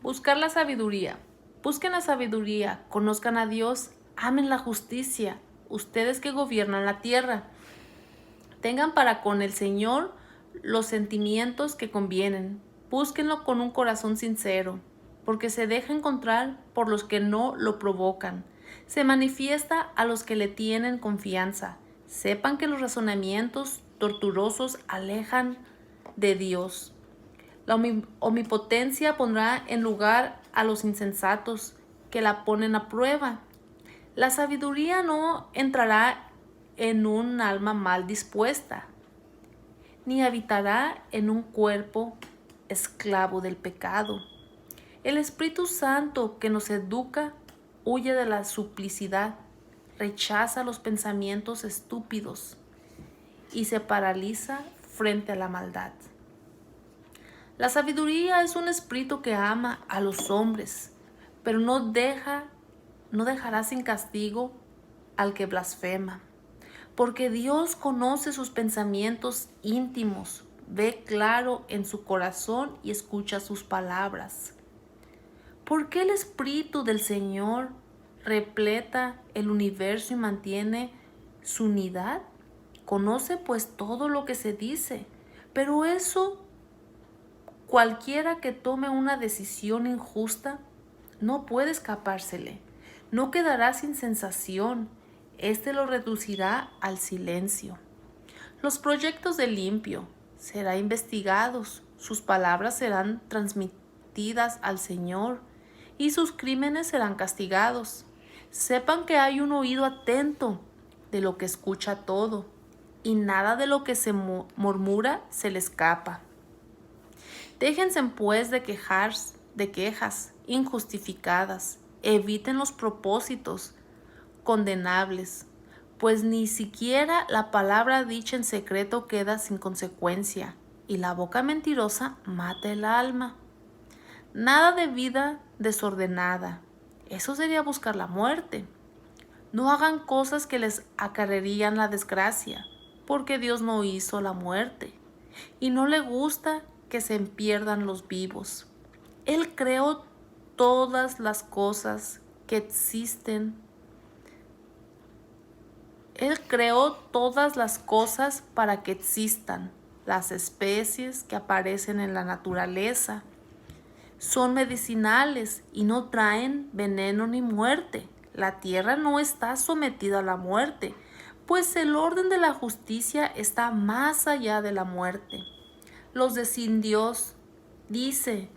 Buscar la sabiduría. Busquen la sabiduría, conozcan a Dios, amen la justicia, ustedes que gobiernan la tierra. Tengan para con el Señor los sentimientos que convienen. Búsquenlo con un corazón sincero, porque se deja encontrar por los que no lo provocan. Se manifiesta a los que le tienen confianza. Sepan que los razonamientos tortuosos alejan de Dios. La omnipotencia pondrá en lugar a los insensatos que la ponen a prueba. La sabiduría no entrará en un alma mal dispuesta, ni habitará en un cuerpo esclavo del pecado. El Espíritu Santo que nos educa huye de la suplicidad, rechaza los pensamientos estúpidos y se paraliza frente a la maldad. La sabiduría es un espíritu que ama a los hombres, pero no dejará sin castigo al que blasfema. Porque Dios conoce sus pensamientos íntimos, ve claro en su corazón y escucha sus palabras. ¿Por qué el Espíritu del Señor repleta el universo y mantiene su unidad? Conoce pues todo lo que se dice, pero eso cualquiera que tome una decisión injusta no puede escapársele, no quedará sin sensación, este lo reducirá al silencio. Los proyectos del limpio serán investigados, sus palabras serán transmitidas al Señor y sus crímenes serán castigados. Sepan que hay un oído atento de lo que escucha todo y nada de lo que se murmura se le escapa. Déjense pues de quejas injustificadas, eviten los propósitos condenables, pues ni siquiera la palabra dicha en secreto queda sin consecuencia, y la boca mentirosa mata el alma. Nada de vida desordenada, eso sería buscar la muerte. No hagan cosas que les acarrearían la desgracia, porque Dios no hizo la muerte, y no le gusta que se pierdan los vivos. Él creó todas las cosas que existen. Él creó todas las cosas para que existan. Las especies que aparecen en la naturaleza son medicinales y no traen veneno ni muerte. La tierra no está sometida a la muerte, pues el orden de la justicia está más allá de la muerte. Los de sin Dios dicen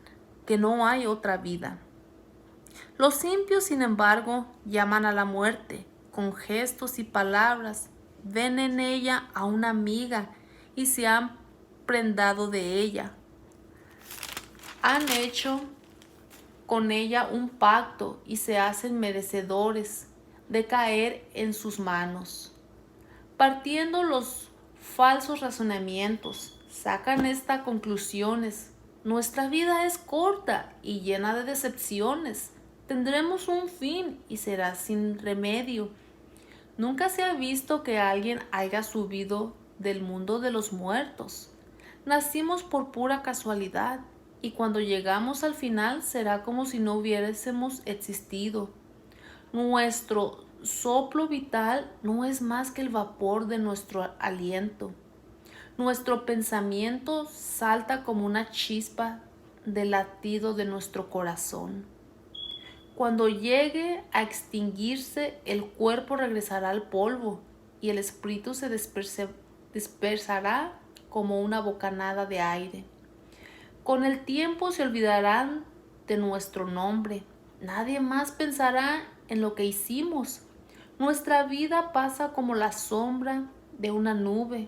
que no hay otra vida. Los impios, sin embargo, llaman a la muerte con gestos y palabras, ven en ella a una amiga y se han prendado de ella. Han hecho con ella un pacto y se hacen merecedores de caer en sus manos. Partiendo los falsos razonamientos, sacan estas conclusiones. Nuestra vida es corta y llena de decepciones. Tendremos un fin y será sin remedio. Nunca se ha visto que alguien haya subido del mundo de los muertos. Nacimos por pura casualidad y cuando llegamos al final será como si no hubiésemos existido. Nuestro soplo vital no es más que el vapor de nuestro aliento. Nuestro pensamiento salta como una chispa del latido de nuestro corazón. Cuando llegue a extinguirse, el cuerpo regresará al polvo y el espíritu se dispersará como una bocanada de aire. Con el tiempo se olvidarán de nuestro nombre. Nadie más pensará en lo que hicimos. Nuestra vida pasa como la sombra de una nube.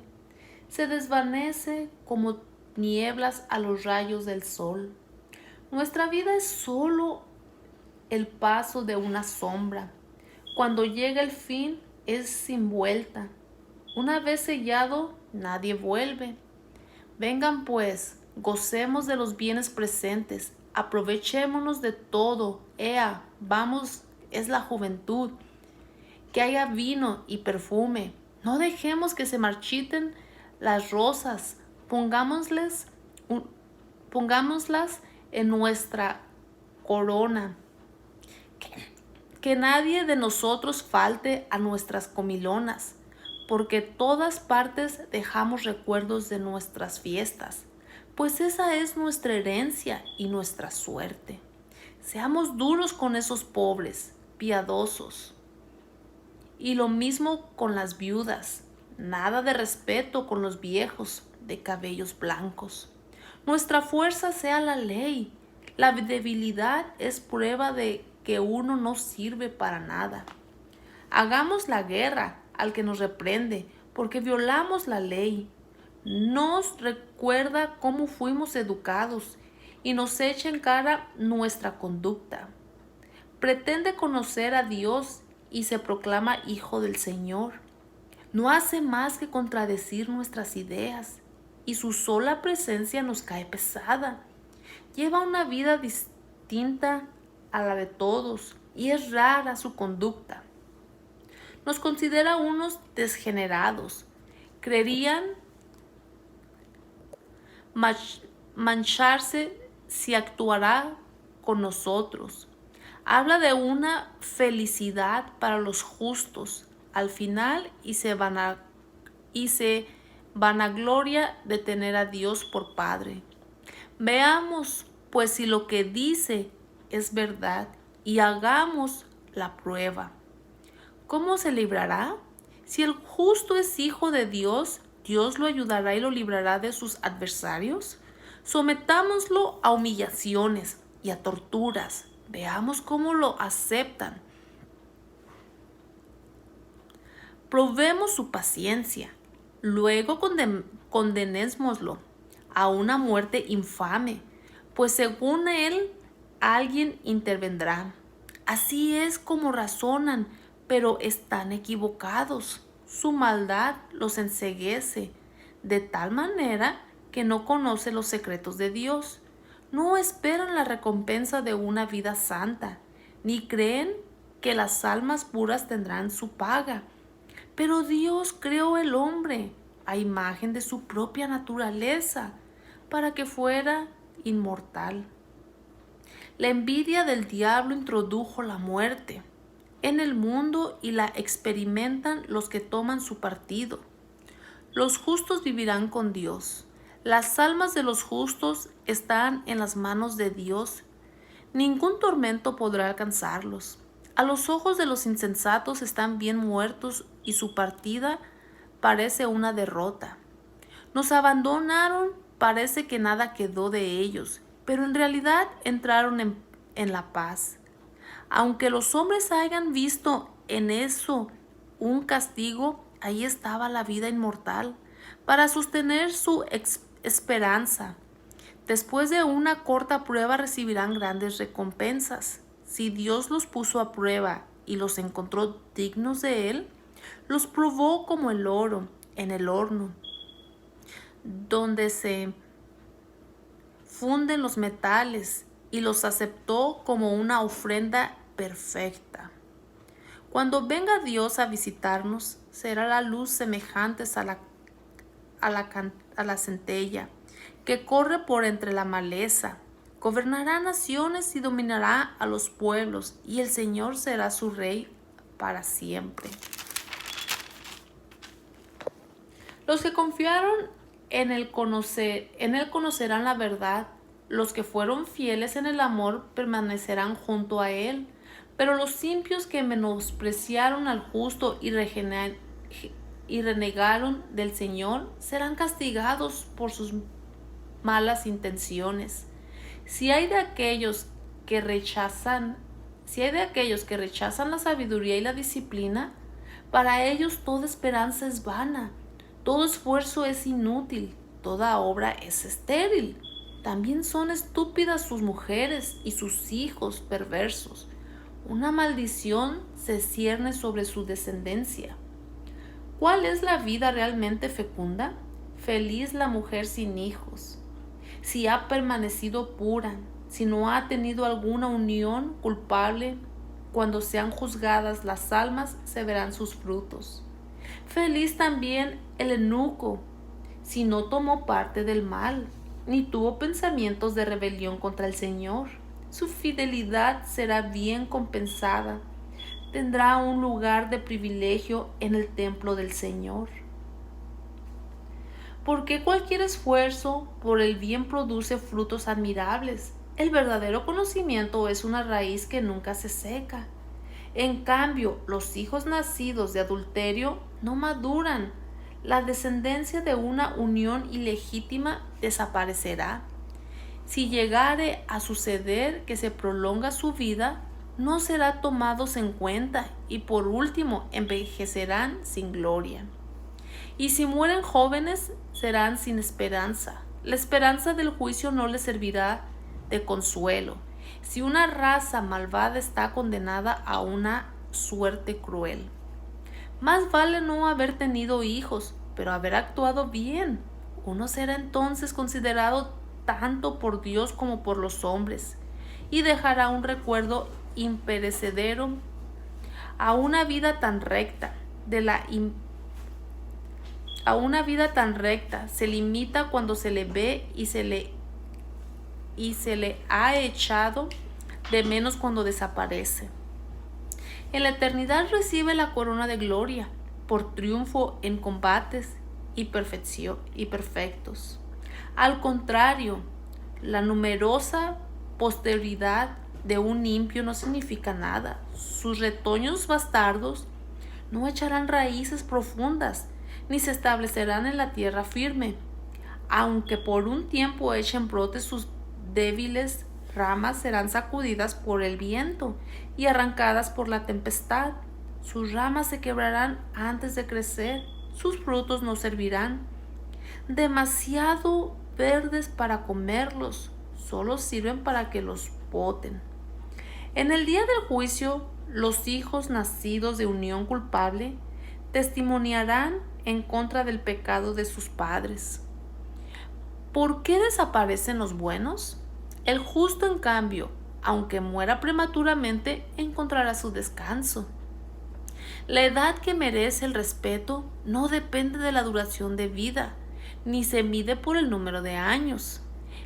Se desvanece como nieblas a los rayos del sol. Nuestra vida es solo el paso de una sombra. Cuando llega el fin es sin vuelta. Una vez sellado, nadie vuelve. Vengan pues, gocemos de los bienes presentes, aprovechémonos de todo. Ea, vamos, es la juventud. Que haya vino y perfume. No dejemos que se marchiten las rosas. Pongámoslas en nuestra corona. Que nadie de nosotros falte a nuestras comilonas, porque todas partes dejamos recuerdos de nuestras fiestas, pues esa es nuestra herencia y nuestra suerte. Seamos duros con esos pobres, piadosos. Y lo mismo con las viudas, nada de respeto con los viejos de cabellos blancos. Nuestra fuerza sea la ley. La debilidad es prueba de que uno no sirve para nada. Hagamos la guerra al que nos reprende, porque violamos la ley. Nos recuerda cómo fuimos educados y nos echa en cara nuestra conducta. Pretende conocer a Dios y se proclama hijo del Señor. No hace más que contradecir nuestras ideas y su sola presencia nos cae pesada. Lleva una vida distinta a la de todos y es rara su conducta. Nos considera unos degenerados. Creerían mancharse si actuará con nosotros. Habla de una felicidad para los justos al final y se vanagloria de tener a Dios por Padre. Veamos, pues, si lo que dice es verdad y hagamos la prueba. ¿Cómo se librará? Si el justo es hijo de Dios, ¿Dios lo ayudará y lo librará de sus adversarios? Sometámoslo a humillaciones y a torturas. Veamos cómo lo aceptan. Probemos su paciencia. Luego condenémoslo a una muerte infame, pues según él alguien intervendrá. Así es como razonan, pero están equivocados. Su maldad los enceguece de tal manera que no conoce los secretos de Dios. No esperan la recompensa de una vida santa, ni creen que las almas puras tendrán su paga. Pero Dios creó el hombre a imagen de su propia naturaleza, para que fuera inmortal. La envidia del diablo introdujo la muerte en el mundo y la experimentan los que toman su partido. Los justos vivirán con Dios. Las almas de los justos están en las manos de Dios. Ningún tormento podrá alcanzarlos. A los ojos de los insensatos están bien muertos y su partida parece una derrota. Nos abandonaron, parece que nada quedó de ellos, pero en realidad entraron en la paz. Aunque los hombres hayan visto en eso un castigo, ahí estaba la vida inmortal para sostener su esperanza. Después de una corta prueba recibirán grandes recompensas. Si Dios los puso a prueba y los encontró dignos de él, los probó como el oro en el horno, donde se funden los metales, y los aceptó como una ofrenda perfecta. Cuando venga Dios a visitarnos, será la luz semejante a la centella que corre por entre la maleza. Gobernará naciones y dominará a los pueblos, y el Señor será su rey para siempre. Los que confiaron en él conocerán la verdad. Los que fueron fieles en el amor permanecerán junto a él. Pero los impios que menospreciaron al justo y renegaron del Señor serán castigados por sus malas intenciones. Si hay de aquellos que rechazan la sabiduría y la disciplina, para ellos toda esperanza es vana, todo esfuerzo es inútil, toda obra es estéril. También son estúpidas sus mujeres y sus hijos perversos. Una maldición se cierne sobre su descendencia. ¿Cuál es la vida realmente fecunda? Feliz la mujer sin hijos, si ha permanecido pura, si no ha tenido alguna unión culpable. Cuando sean juzgadas las almas, se verán sus frutos. Feliz también el eunuco, si no tomó parte del mal, ni tuvo pensamientos de rebelión contra el Señor. Su fidelidad será bien compensada. Tendrá un lugar de privilegio en el templo del Señor. Porque cualquier esfuerzo por el bien produce frutos admirables. El verdadero conocimiento es una raíz que nunca se seca. En cambio, los hijos nacidos de adulterio no maduran. La descendencia de una unión ilegítima desaparecerá. Si llegare a suceder que se prolonga su vida, no serán tomados en cuenta y por último envejecerán sin gloria. Y si mueren jóvenes, serán sin esperanza. La esperanza del juicio no les servirá de consuelo. Si una raza malvada está condenada a una suerte cruel. Más vale no haber tenido hijos, pero haber actuado bien. Uno será entonces considerado tanto por Dios como por los hombres, y dejará un recuerdo imperecedero a una vida tan recta. A una vida tan recta se limita cuando se le ve y se le ha echado de menos cuando desaparece. En la eternidad recibe la corona de gloria por triunfo en combates y perfectos. Al contrario, la numerosa posteridad de un impío no significa nada. Sus retoños bastardos no echarán raíces profundas, ni se establecerán en la tierra firme. Aunque por un tiempo echen brotes, sus débiles ramas serán sacudidas por el viento y arrancadas por la tempestad. Sus ramas se quebrarán antes de crecer, sus frutos no servirán. Demasiado verdes para comerlos, solo sirven para que los boten. En el día del juicio, los hijos nacidos de unión culpable testimoniarán en contra del pecado de sus padres. ¿Por qué desaparecen los buenos? El justo, en cambio, aunque muera prematuramente, encontrará su descanso. La edad que merece el respeto no depende de la duración de vida, ni se mide por el número de años.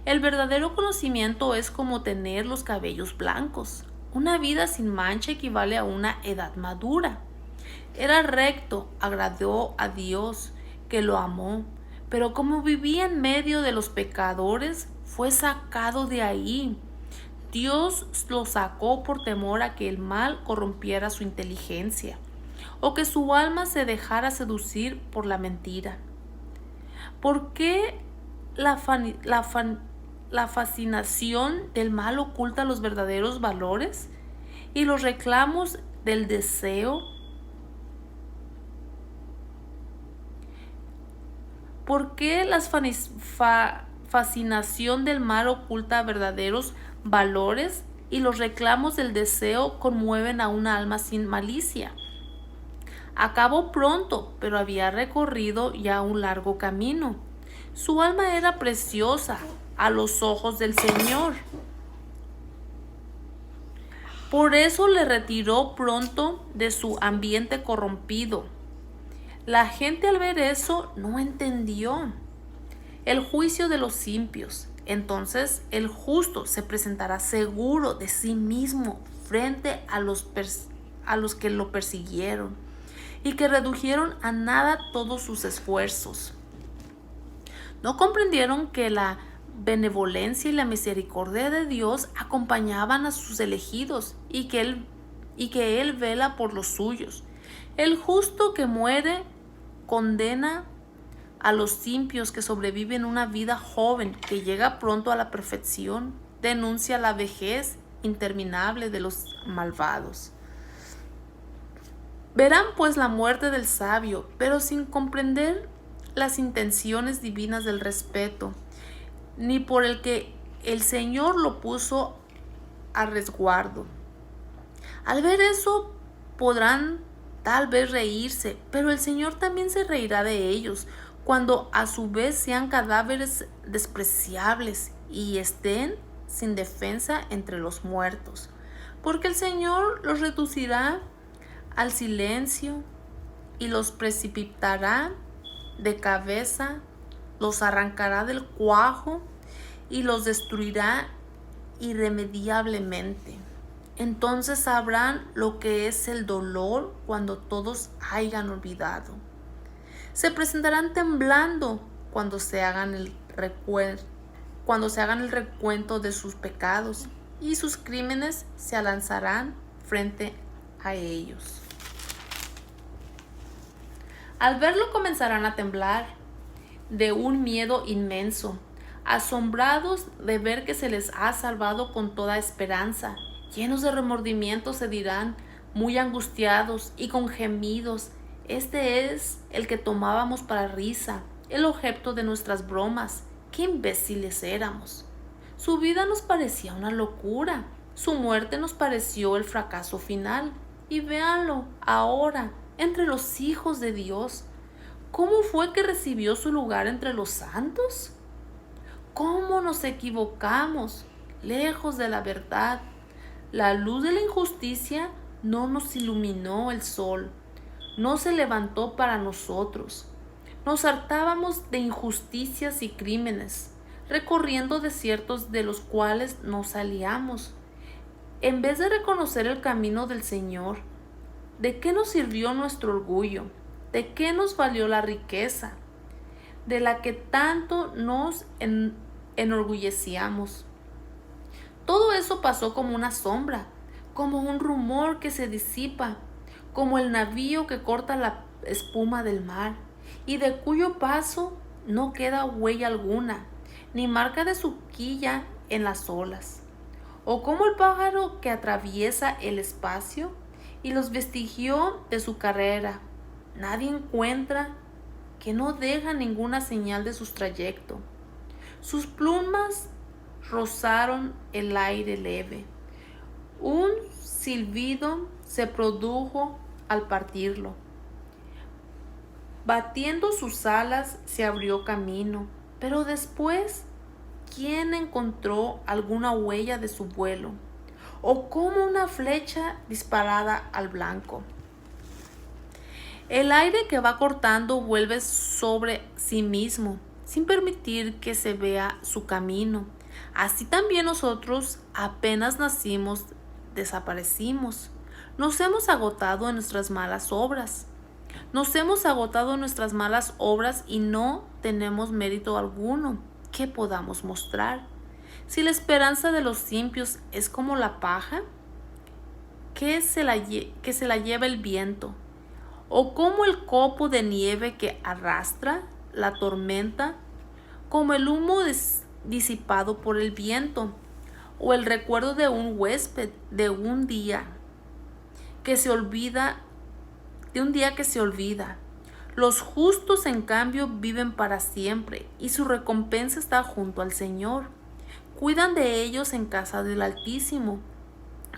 El verdadero conocimiento es como tener los cabellos blancos. Una vida sin mancha equivale a una edad madura. Era recto, agradó a Dios, que lo amó, pero como vivía en medio de los pecadores, fue sacado de ahí. Dios lo sacó por temor a que el mal corrompiera su inteligencia, o que su alma se dejara seducir por la mentira. ¿Por qué la fascinación del mal oculta los verdaderos valores y los reclamos del deseo? ¿Por qué la fascinación del mal oculta verdaderos valores y los reclamos del deseo conmueven a un alma sin malicia? Acabó pronto, pero había recorrido ya un largo camino. Su alma era preciosa a los ojos del Señor. Por eso le retiró pronto de su ambiente corrompido. La gente al ver eso no entendió el juicio de los impios. Entonces el justo se presentará seguro de sí mismo frente a los que lo persiguieron y que redujeron a nada todos sus esfuerzos. No comprendieron que la benevolencia y la misericordia de Dios acompañaban a sus elegidos y que Él vela por los suyos. El justo que muere condena a los impios que sobreviven una vida joven que llega pronto a la perfección, denuncia la vejez interminable de los malvados. Verán pues la muerte del sabio, pero sin comprender las intenciones divinas del respeto, ni por el que el Señor lo puso a resguardo. Al ver eso podrán tal vez reírse, pero el Señor también se reirá de ellos, cuando a su vez sean cadáveres despreciables y estén sin defensa entre los muertos, porque el Señor los reducirá al silencio y los precipitará de cabeza, los arrancará del cuajo y los destruirá irremediablemente. Entonces sabrán lo que es el dolor cuando todos hayan olvidado. Se presentarán temblando cuando se hagan el recuento de sus pecados, y sus crímenes se alanzarán frente a ellos. Al verlo comenzarán a temblar de un miedo inmenso, asombrados de ver que se les ha salvado con toda esperanza. Llenos de remordimiento se dirán, muy angustiados y con gemidos: este es el que tomábamos para risa, el objeto de nuestras bromas. ¡Qué imbéciles éramos! Su vida nos parecía una locura, su muerte nos pareció el fracaso final. Y véanlo ahora, entre los hijos de Dios. ¿Cómo fue que recibió su lugar entre los santos? ¿Cómo nos equivocamos, lejos de la verdad? La luz de la injusticia no nos iluminó el sol, no se levantó para nosotros. Nos hartábamos de injusticias y crímenes, recorriendo desiertos de los cuales nos salíamos. En vez de reconocer el camino del Señor, ¿de qué nos sirvió nuestro orgullo? ¿De qué nos valió la riqueza de la que tanto nos enorgullecíamos? Todo eso pasó como una sombra, como un rumor que se disipa, como el navío que corta la espuma del mar, y de cuyo paso no queda huella alguna, ni marca de su quilla en las olas. O como el pájaro que atraviesa el espacio y los vestigios de su carrera. Nadie encuentra, que no deja ninguna señal de su trayecto. Sus plumas rozaron el aire leve. Un silbido se produjo al partirlo. Batiendo sus alas se abrió camino, pero después, ¿quién encontró alguna huella de su vuelo? O como una flecha disparada al blanco. El aire que va cortando vuelve sobre sí mismo, sin permitir que se vea su camino. Así también nosotros, apenas nacimos, desaparecimos. Nos hemos agotado en nuestras malas obras. Y no tenemos mérito alguno que podamos mostrar. Si la esperanza de los impios es como la paja que se la lleva el viento, o como el copo de nieve que arrastra la tormenta, como el humo disipado por el viento, o el recuerdo de un huésped de un día que se olvida. Los justos, en cambio, viven para siempre, y su recompensa está junto al Señor. Cuidan de ellos en casa del Altísimo,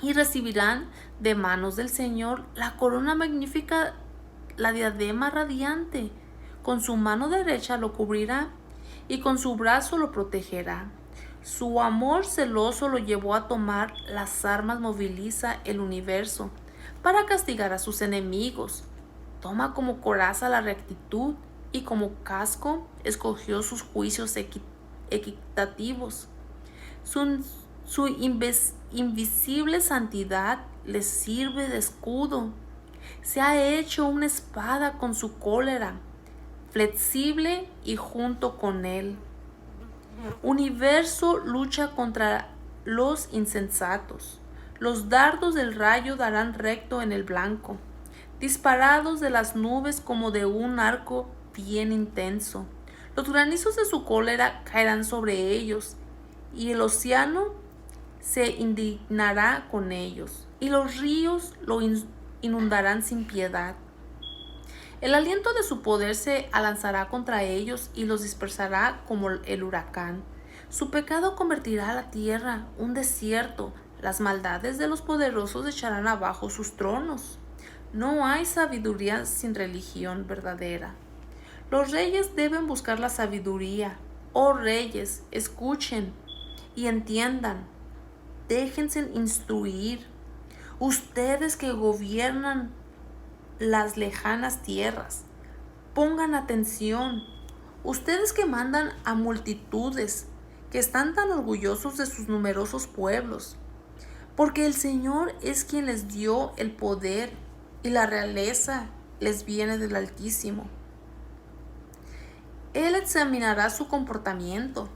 y recibirán de manos del Señor la corona magnífica, la diadema radiante. Con su mano derecha lo cubrirá, y con su brazo lo protegerá. Su amor celoso lo llevó a tomar las armas, moviliza el universo para castigar a sus enemigos. Toma como coraza la rectitud, y como casco escogió sus juicios equitativos. Su invisible santidad les sirve de escudo. Se ha hecho una espada con su cólera, flexible y junto con él. Universo lucha contra los insensatos. Los dardos del rayo darán recto en el blanco, disparados de las nubes como de un arco bien intenso. Los granizos de su cólera caerán sobre ellos, y el océano se indignará con ellos, y los ríos lo inundarán sin piedad. El aliento de su poder se alanzará contra ellos y los dispersará como el huracán. Su pecado convertirá a la tierra un desierto. Las maldades de los poderosos echarán abajo sus tronos. No hay sabiduría sin religión verdadera. Los reyes deben buscar la sabiduría. Oh reyes, escuchen y entiendan. Déjense instruir. Ustedes que gobiernan las lejanas tierras, pongan atención. Ustedes que mandan a multitudes, que están tan orgullosos de sus numerosos pueblos, porque el Señor es quien les dio el poder y la realeza les viene del Altísimo. Él examinará su comportamiento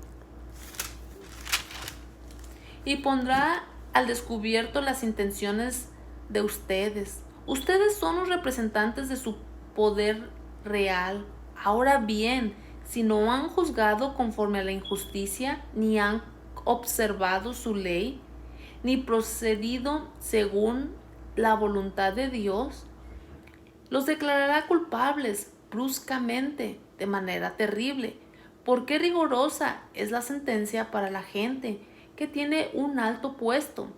y pondrá al descubierto las intenciones de ustedes. Ustedes son los representantes de su poder real. Ahora bien, si no han juzgado conforme a la injusticia, ni han observado su ley, ni procedido según la voluntad de Dios, los declarará culpables bruscamente, de manera terrible, porque rigurosa es la sentencia para la gente que tiene un alto puesto.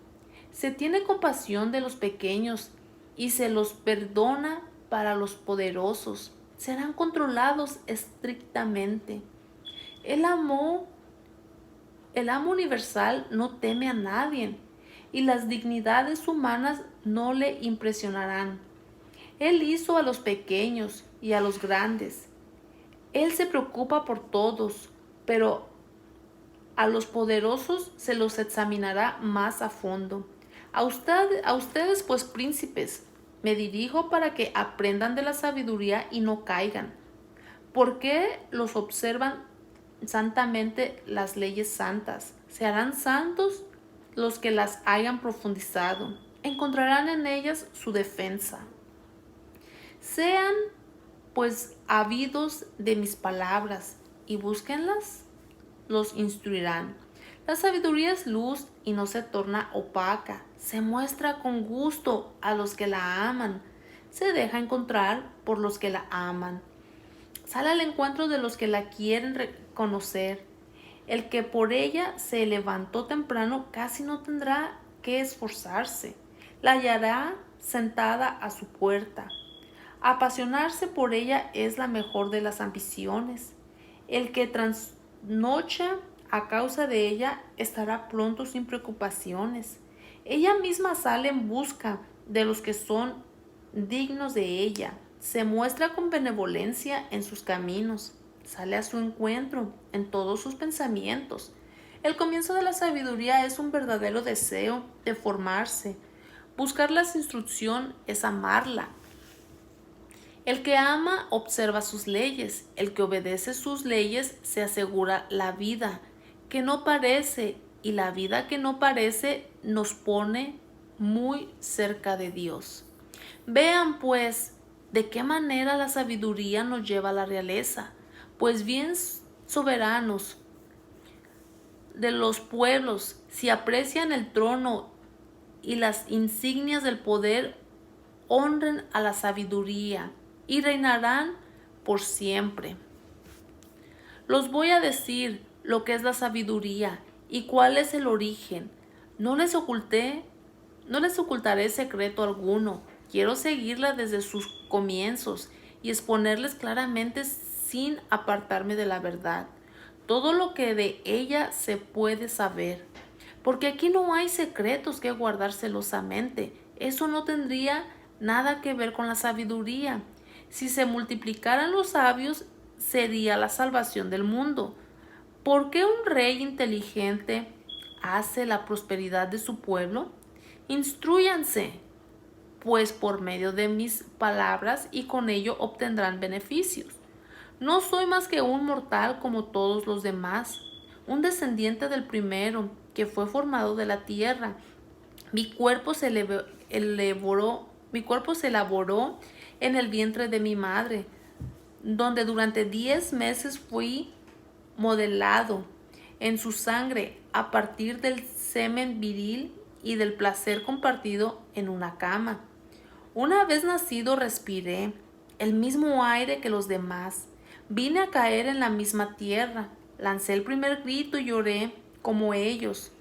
Se tiene compasión de los pequeños y se los perdona para los poderosos. Serán controlados estrictamente. El amo universal no teme a nadie y las dignidades humanas no le impresionarán. Él hizo a los pequeños y a los grandes. Él se preocupa por todos, pero a los poderosos se los examinará más a fondo. A ustedes, pues, príncipes, me dirijo para que aprendan de la sabiduría y no caigan. ¿Por qué los observan santamente las leyes santas? Se harán santos los que las hayan profundizado. Encontrarán en ellas su defensa. Sean, pues, ávidos de mis palabras y búsquenlas, los instruirán. La sabiduría es luz y no se torna opaca. Se muestra con gusto a los que la aman. Se deja encontrar por los que la aman. Sale al encuentro de los que la quieren reconocer. El que por ella se levantó temprano casi no tendrá que esforzarse. La hallará sentada a su puerta. Apasionarse por ella es la mejor de las ambiciones. El que trasnocha a causa de ella estará pronto sin preocupaciones. Ella misma sale en busca de los que son dignos de ella. Se muestra con benevolencia en sus caminos. Sale a su encuentro en todos sus pensamientos. El comienzo de la sabiduría es un verdadero deseo de formarse. Buscar la instrucción es amarla. El que ama observa sus leyes, el que obedece sus leyes se asegura la vida que no parece, y la vida que no parece nos pone muy cerca de Dios. Vean pues de qué manera la sabiduría nos lleva a la realeza, pues bien soberanos de los pueblos, si aprecian el trono y las insignias del poder, honren a la sabiduría y reinarán por siempre. Los voy a decir lo que es la sabiduría y cuál es el origen. No les ocultaré secreto alguno. Quiero seguirla desde sus comienzos y exponerles claramente sin apartarme de la verdad todo lo que de ella se puede saber. Porque aquí no hay secretos que guardar celosamente. Eso no tendría nada que ver con la sabiduría. Si se multiplicaran los sabios, sería la salvación del mundo. ¿Por qué un rey inteligente hace la prosperidad de su pueblo? Instrúyanse, pues, por medio de mis palabras, y con ello obtendrán beneficios. No soy más que un mortal como todos los demás, un descendiente del primero, que fue formado de la tierra. Mi cuerpo se elaboró en el vientre de mi madre, donde durante 10 meses fui modelado en su sangre a partir del semen viril y del placer compartido en una cama. Una vez nacido respiré el mismo aire que los demás. Vine a caer en la misma tierra. Lancé el primer grito y lloré como ellos.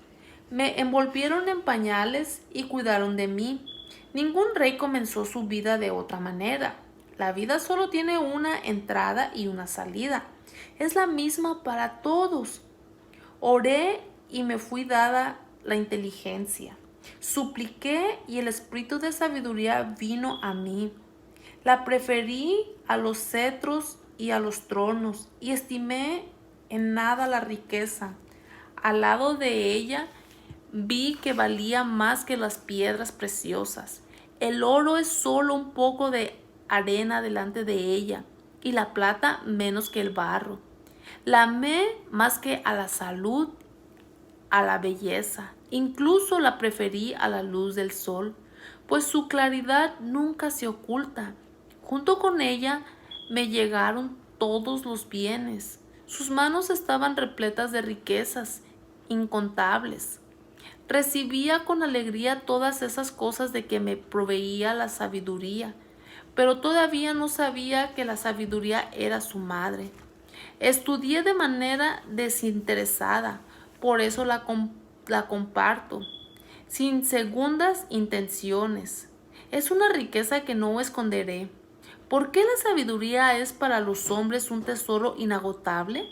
Me envolvieron en pañales y cuidaron de mí. Ningún rey comenzó su vida de otra manera. La vida solo tiene una entrada y una salida. Es la misma para todos. Oré y me fue dada la inteligencia. Supliqué y el espíritu de sabiduría vino a mí. La preferí a los cetros y a los tronos, y estimé en nada la riqueza. al lado de ella vi que valía más que las piedras preciosas. El oro es solo un poco de arena delante de ella, y la plata menos que el barro. La amé más que a la salud, a la belleza. Incluso la preferí a la luz del sol, pues su claridad nunca se oculta. Junto con ella me llegaron todos los bienes. Sus manos estaban repletas de riquezas incontables. Recibía con alegría todas esas cosas de que me proveía la sabiduría, pero todavía no sabía que la sabiduría era su madre. Estudié de manera desinteresada, por eso la comparto, sin segundas intenciones. Es una riqueza que no esconderé. ¿Por qué la sabiduría es para los hombres un tesoro inagotable?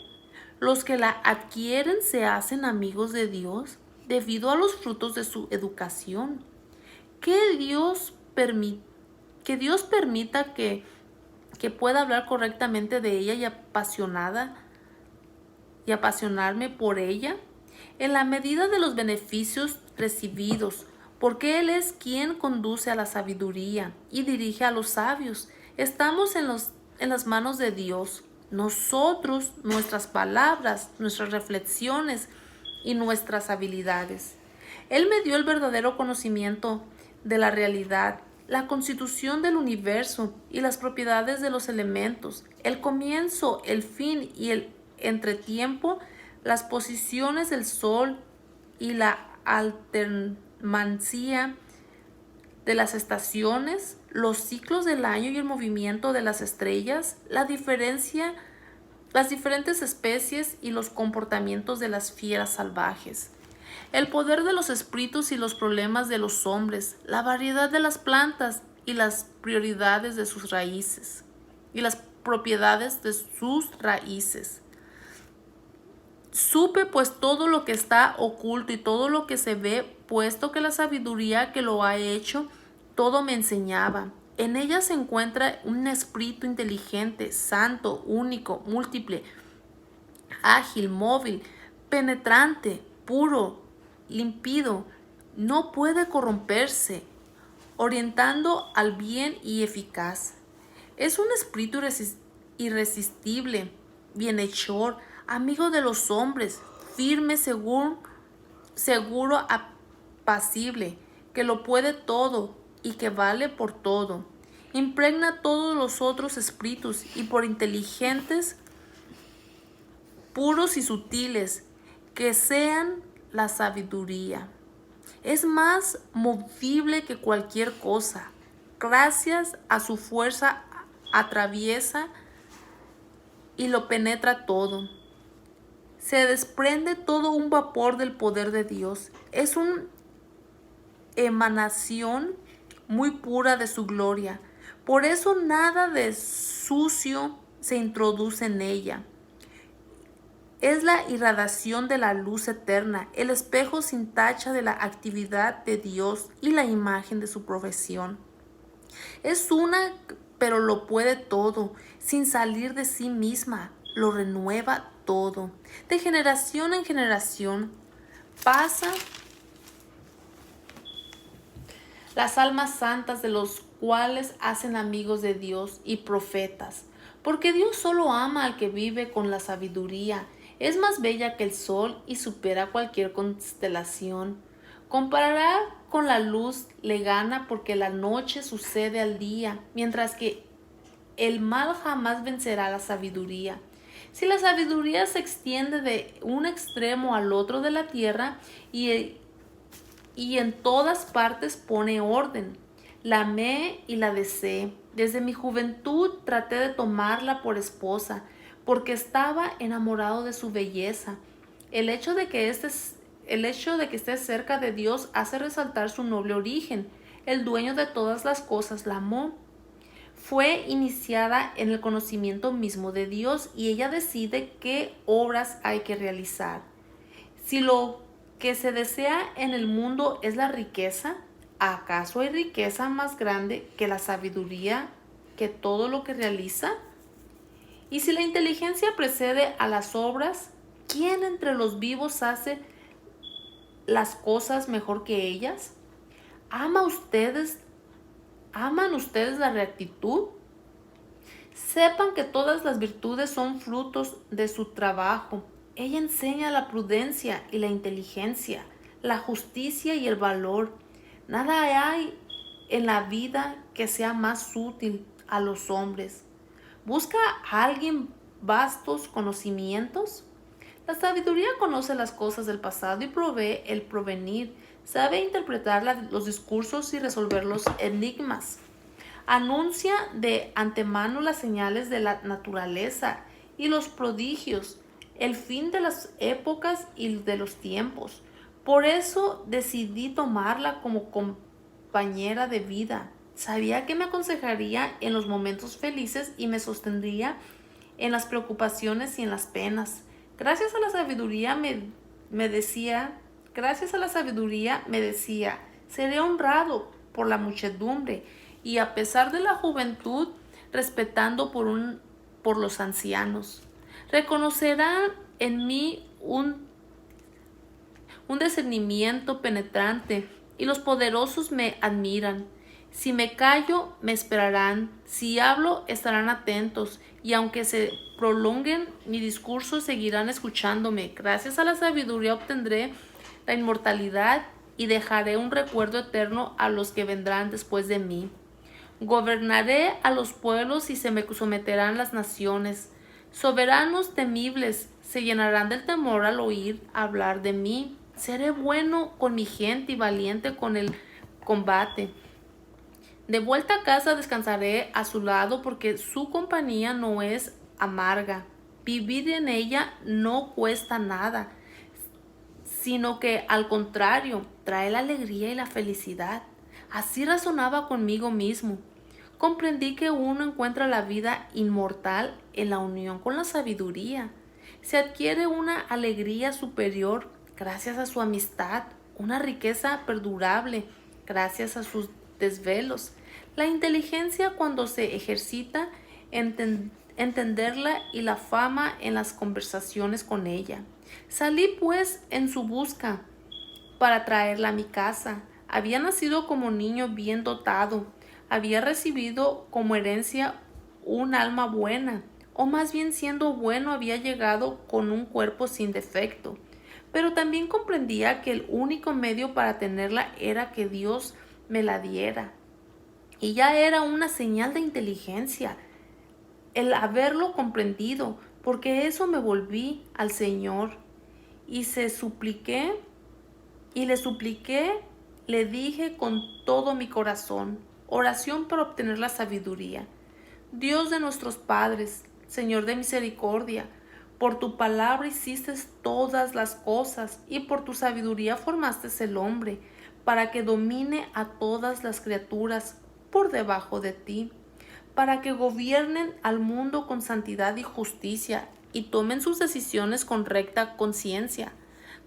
Los que la adquieren se hacen amigos de Dios debido a los frutos de su educación. Que Dios permita que pueda hablar correctamente de ella y apasionarme por ella en la medida de los beneficios recibidos, porque Él es quien conduce a la sabiduría y dirige a los sabios. Estamos en las manos de Dios. Nosotros, nuestras palabras, nuestras reflexiones y nuestras habilidades. Él me dio el verdadero conocimiento de la realidad, la constitución del universo y las propiedades de los elementos, el comienzo, el fin y el entretiempo, las posiciones del sol y la alternancia de las estaciones, los ciclos del año y el movimiento de las estrellas, las diferentes especies y los comportamientos de las fieras salvajes, el poder de los espíritus y los problemas de los hombres, la variedad de las plantas y las prioridades de sus raíces, y las propiedades de sus raíces. Supe pues todo lo que está oculto y todo lo que se ve, puesto que la sabiduría que lo ha hecho, todo me enseñaba. En ella se encuentra un espíritu inteligente, santo, único, múltiple, ágil, móvil, penetrante, puro, límpido, no puede corromperse, orientando al bien y eficaz. Es un espíritu irresistible, bienhechor, amigo de los hombres, firme, seguro, apacible, que lo puede todo y que vale por todo. Impregna todos los otros espíritus y por inteligentes, puros y sutiles que sean la sabiduría. Es más movible que cualquier cosa. Gracias a su fuerza atraviesa y lo penetra todo. Se desprende todo un vapor del poder de Dios. Es una emanación muy pura de su gloria. Por eso nada de sucio se introduce en ella. Es la irradiación de la luz eterna, el espejo sin tacha de la actividad de Dios y la imagen de su profesión. Es una, pero lo puede todo, sin salir de sí misma, lo renueva todo. De generación en generación pasa las almas santas, de los cuales hacen amigos de Dios y profetas, porque Dios solo ama al que vive con la sabiduría. Es más bella que el sol y supera cualquier constelación. Comparará con la luz, le gana porque la noche sucede al día, mientras que el mal jamás vencerá la sabiduría. Si la sabiduría se extiende de un extremo al otro de la tierra y en todas partes pone orden, la amé y la deseé. Desde mi juventud traté de tomarla por esposa, porque estaba enamorado de su belleza. El hecho de que esté cerca de Dios hace resaltar su noble origen. El dueño de todas las cosas la amó. Fue iniciada en el conocimiento mismo de Dios y ella decide qué obras hay que realizar. Si lo que se desea en el mundo es la riqueza, ¿acaso hay riqueza más grande que la sabiduría, que todo lo que realiza? Y si la inteligencia precede a las obras, ¿Quién entre los vivos hace las cosas mejor que ellas? ¿Aman ustedes la rectitud? Sepan que todas las virtudes son frutos de su trabajo. Ella enseña la prudencia y la inteligencia, la justicia y el valor. Nada hay en la vida que sea más útil a los hombres. ¿Busca a alguien vastos conocimientos? La sabiduría conoce las cosas del pasado y provee el provenir. Sabe interpretar los discursos y resolver los enigmas. Anuncia de antemano las señales de la naturaleza y los prodigios, el fin de las épocas y de los tiempos. Por eso decidí tomarla como compañera de vida. Sabía que me aconsejaría en los momentos felices y me sostendría en las preocupaciones y en las penas. Gracias a la sabiduría me decía, seré honrado por la muchedumbre y a pesar de la juventud, respetando por los ancianos. Reconocerán en mí un discernimiento penetrante y los poderosos me admiran. Si me callo, me esperarán. Si hablo, estarán atentos. Y aunque se prolonguen mi discurso, seguirán escuchándome. Gracias a la sabiduría obtendré la inmortalidad y dejaré un recuerdo eterno a los que vendrán después de mí. Gobernaré a los pueblos y se me someterán las naciones. Soberanos temibles se llenarán del temor al oír hablar de mí. Seré bueno con mi gente y valiente con el combate. De vuelta a casa descansaré a su lado porque su compañía no es amarga. Vivir en ella no cuesta nada, sino que al contrario, trae la alegría y la felicidad. Así razonaba conmigo mismo. Comprendí que uno encuentra la vida inmortal en la unión con la sabiduría. Se adquiere una alegría superior gracias a su amistad, una riqueza perdurable gracias a sus desvelos. La inteligencia cuando se ejercita, entenderla y la fama en las conversaciones con ella. Salí pues en su busca para traerla a mi casa. Había nacido como niño bien dotado, había recibido como herencia un alma buena, o más bien siendo bueno había llegado con un cuerpo sin defecto. Pero también comprendía que el único medio para tenerla era que Dios me la diera. Y ya era una señal de inteligencia el haberlo comprendido, porque eso me volví al Señor y le supliqué, le dije con todo mi corazón, oración para obtener la sabiduría. Dios de nuestros padres, Señor de misericordia, por tu palabra hiciste todas las cosas y por tu sabiduría formaste el hombre, para que domine a todas las criaturas por debajo de ti, para que gobiernen al mundo con santidad y justicia y tomen sus decisiones con recta conciencia.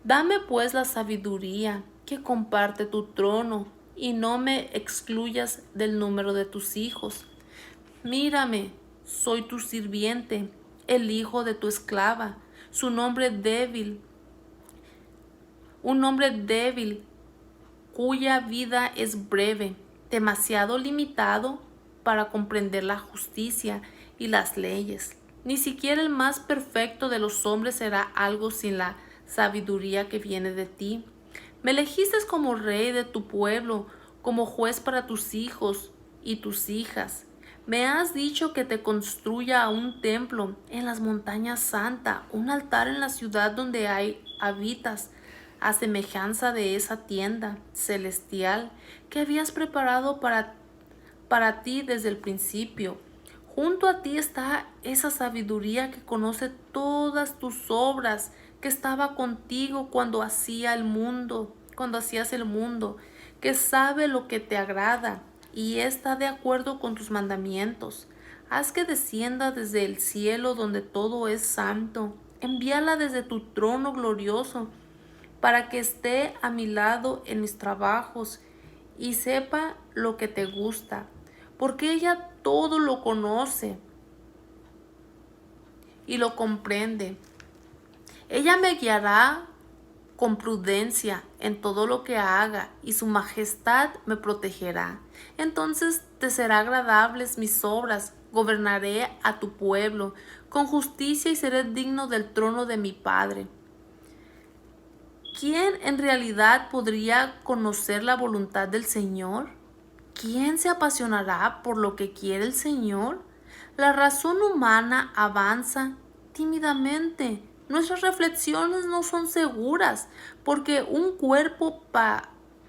Dame pues la sabiduría que comparte tu trono y no me excluyas del número de tus hijos. Mírame, soy tu sirviente, el hijo de tu esclava, un hombre débil cuya vida es breve, demasiado limitado para comprender la justicia y las leyes. Ni siquiera el más perfecto de los hombres será algo sin la sabiduría que viene de ti. Me elegiste como rey de tu pueblo, como juez para tus hijos y tus hijas. Me has dicho que te construya un templo en las montañas santas, un altar en la ciudad donde habitas, a semejanza de esa tienda celestial que habías preparado para ti desde el principio. Junto a ti está esa sabiduría que conoce todas tus obras, que estaba contigo cuando hacías el mundo, que sabe lo que te agrada y está de acuerdo con tus mandamientos. Haz que descienda desde el cielo donde todo es santo. Envíala desde tu trono glorioso para que esté a mi lado en mis trabajos y sepa lo que te gusta, porque ella todo lo conoce y lo comprende. Ella me guiará con prudencia en todo lo que haga, y su majestad me protegerá. Entonces te será agradables mis obras, gobernaré a tu pueblo con justicia y seré digno del trono de mi Padre. ¿Quién en realidad podría conocer la voluntad del Señor? ¿Quién se apasionará por lo que quiere el Señor? La razón humana avanza tímidamente. Nuestras reflexiones no son seguras, porque un cuerpo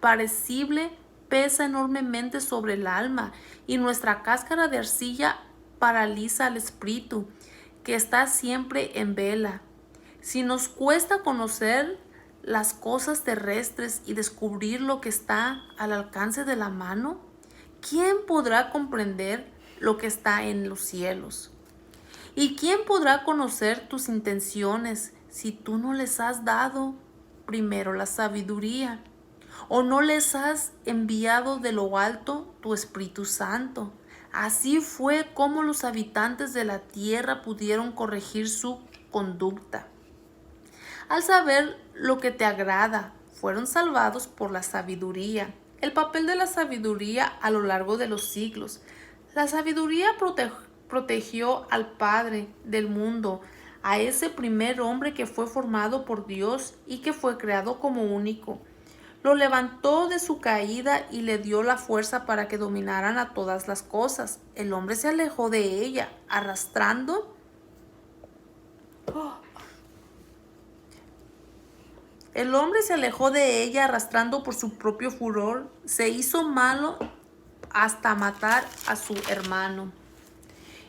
parecible pesa enormemente sobre el alma, y nuestra cáscara de arcilla paraliza al espíritu, que está siempre en vela. Si nos cuesta conocer las cosas terrestres y descubrir lo que está al alcance de la mano, ¿quién podrá comprender lo que está en los cielos? ¿Y quién podrá conocer tus intenciones si tú no les has dado primero la sabiduría? ¿O no les has enviado de lo alto tu Espíritu Santo? Así fue como los habitantes de la tierra pudieron corregir su conducta. Al saber lo que te agrada, fueron salvados por la sabiduría. El papel de la sabiduría a lo largo de los siglos. La sabiduría protegió al Padre del mundo, a ese primer hombre que fue formado por Dios y que fue creado como único. Lo levantó de su caída y le dio la fuerza para que dominaran a todas las cosas. El hombre se alejó de ella, arrastrando El hombre se alejó de ella arrastrando por su propio furor, se hizo malo hasta matar a su hermano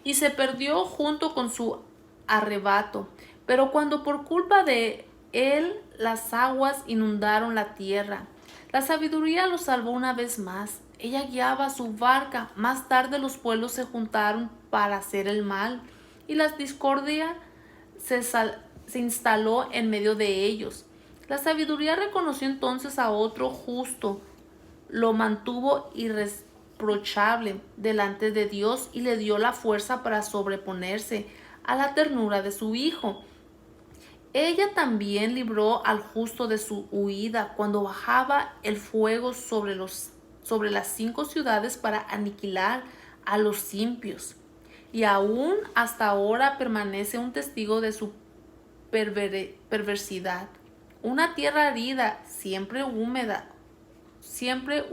y se perdió junto con su arrebato. Pero cuando por culpa de él las aguas inundaron la tierra, la sabiduría lo salvó una vez más. Ella guiaba su barca. Más tarde los pueblos se juntaron para hacer el mal, y la discordia se instaló en medio de ellos. La sabiduría reconoció entonces a otro justo, lo mantuvo irreprochable delante de Dios y le dio la fuerza para sobreponerse a la ternura de su hijo. Ella también libró al justo de su huida cuando bajaba el fuego sobre las 5 ciudades para aniquilar a los impios. Y aún hasta ahora permanece un testigo de su perversidad. Una tierra árida, siempre húmeda, siempre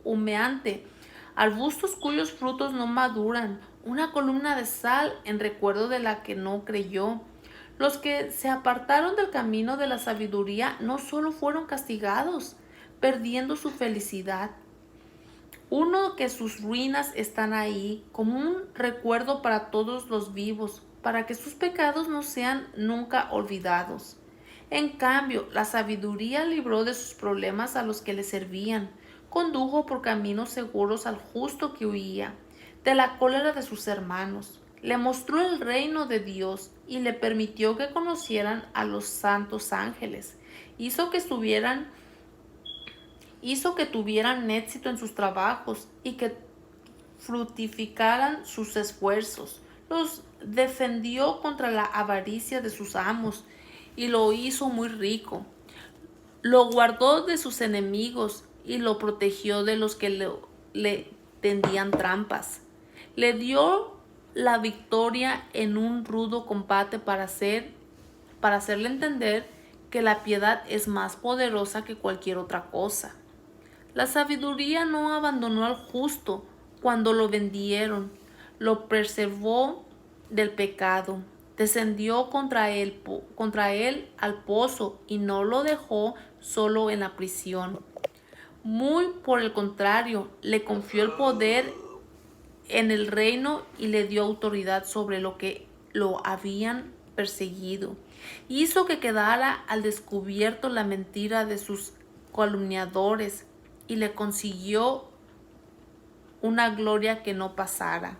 humeante, arbustos cuyos frutos no maduran, una columna de sal en recuerdo de la que no creyó. Los que se apartaron del camino de la sabiduría no solo fueron castigados, perdiendo su felicidad. Uno que sus ruinas están ahí como un recuerdo para todos los vivos, para que sus pecados no sean nunca olvidados. En cambio, la sabiduría libró de sus problemas a los que le servían, condujo por caminos seguros al justo que huía de la cólera de sus hermanos, le mostró el reino de Dios y le permitió que conocieran a los santos ángeles, hizo que tuvieran éxito en sus trabajos y que fructificaran sus esfuerzos, los defendió contra la avaricia de sus amos y lo hizo muy rico. Lo guardó de sus enemigos y lo protegió de los que le tendían trampas. Le dio la victoria en un rudo combate para hacerle entender que la piedad es más poderosa que cualquier otra cosa. La sabiduría no abandonó al justo cuando lo vendieron, lo preservó del pecado. Descendió contra él al pozo y no lo dejó solo en la prisión. Muy por el contrario, le confió el poder en el reino y le dio autoridad sobre lo que lo habían perseguido. Hizo que quedara al descubierto la mentira de sus calumniadores y le consiguió una gloria que no pasara.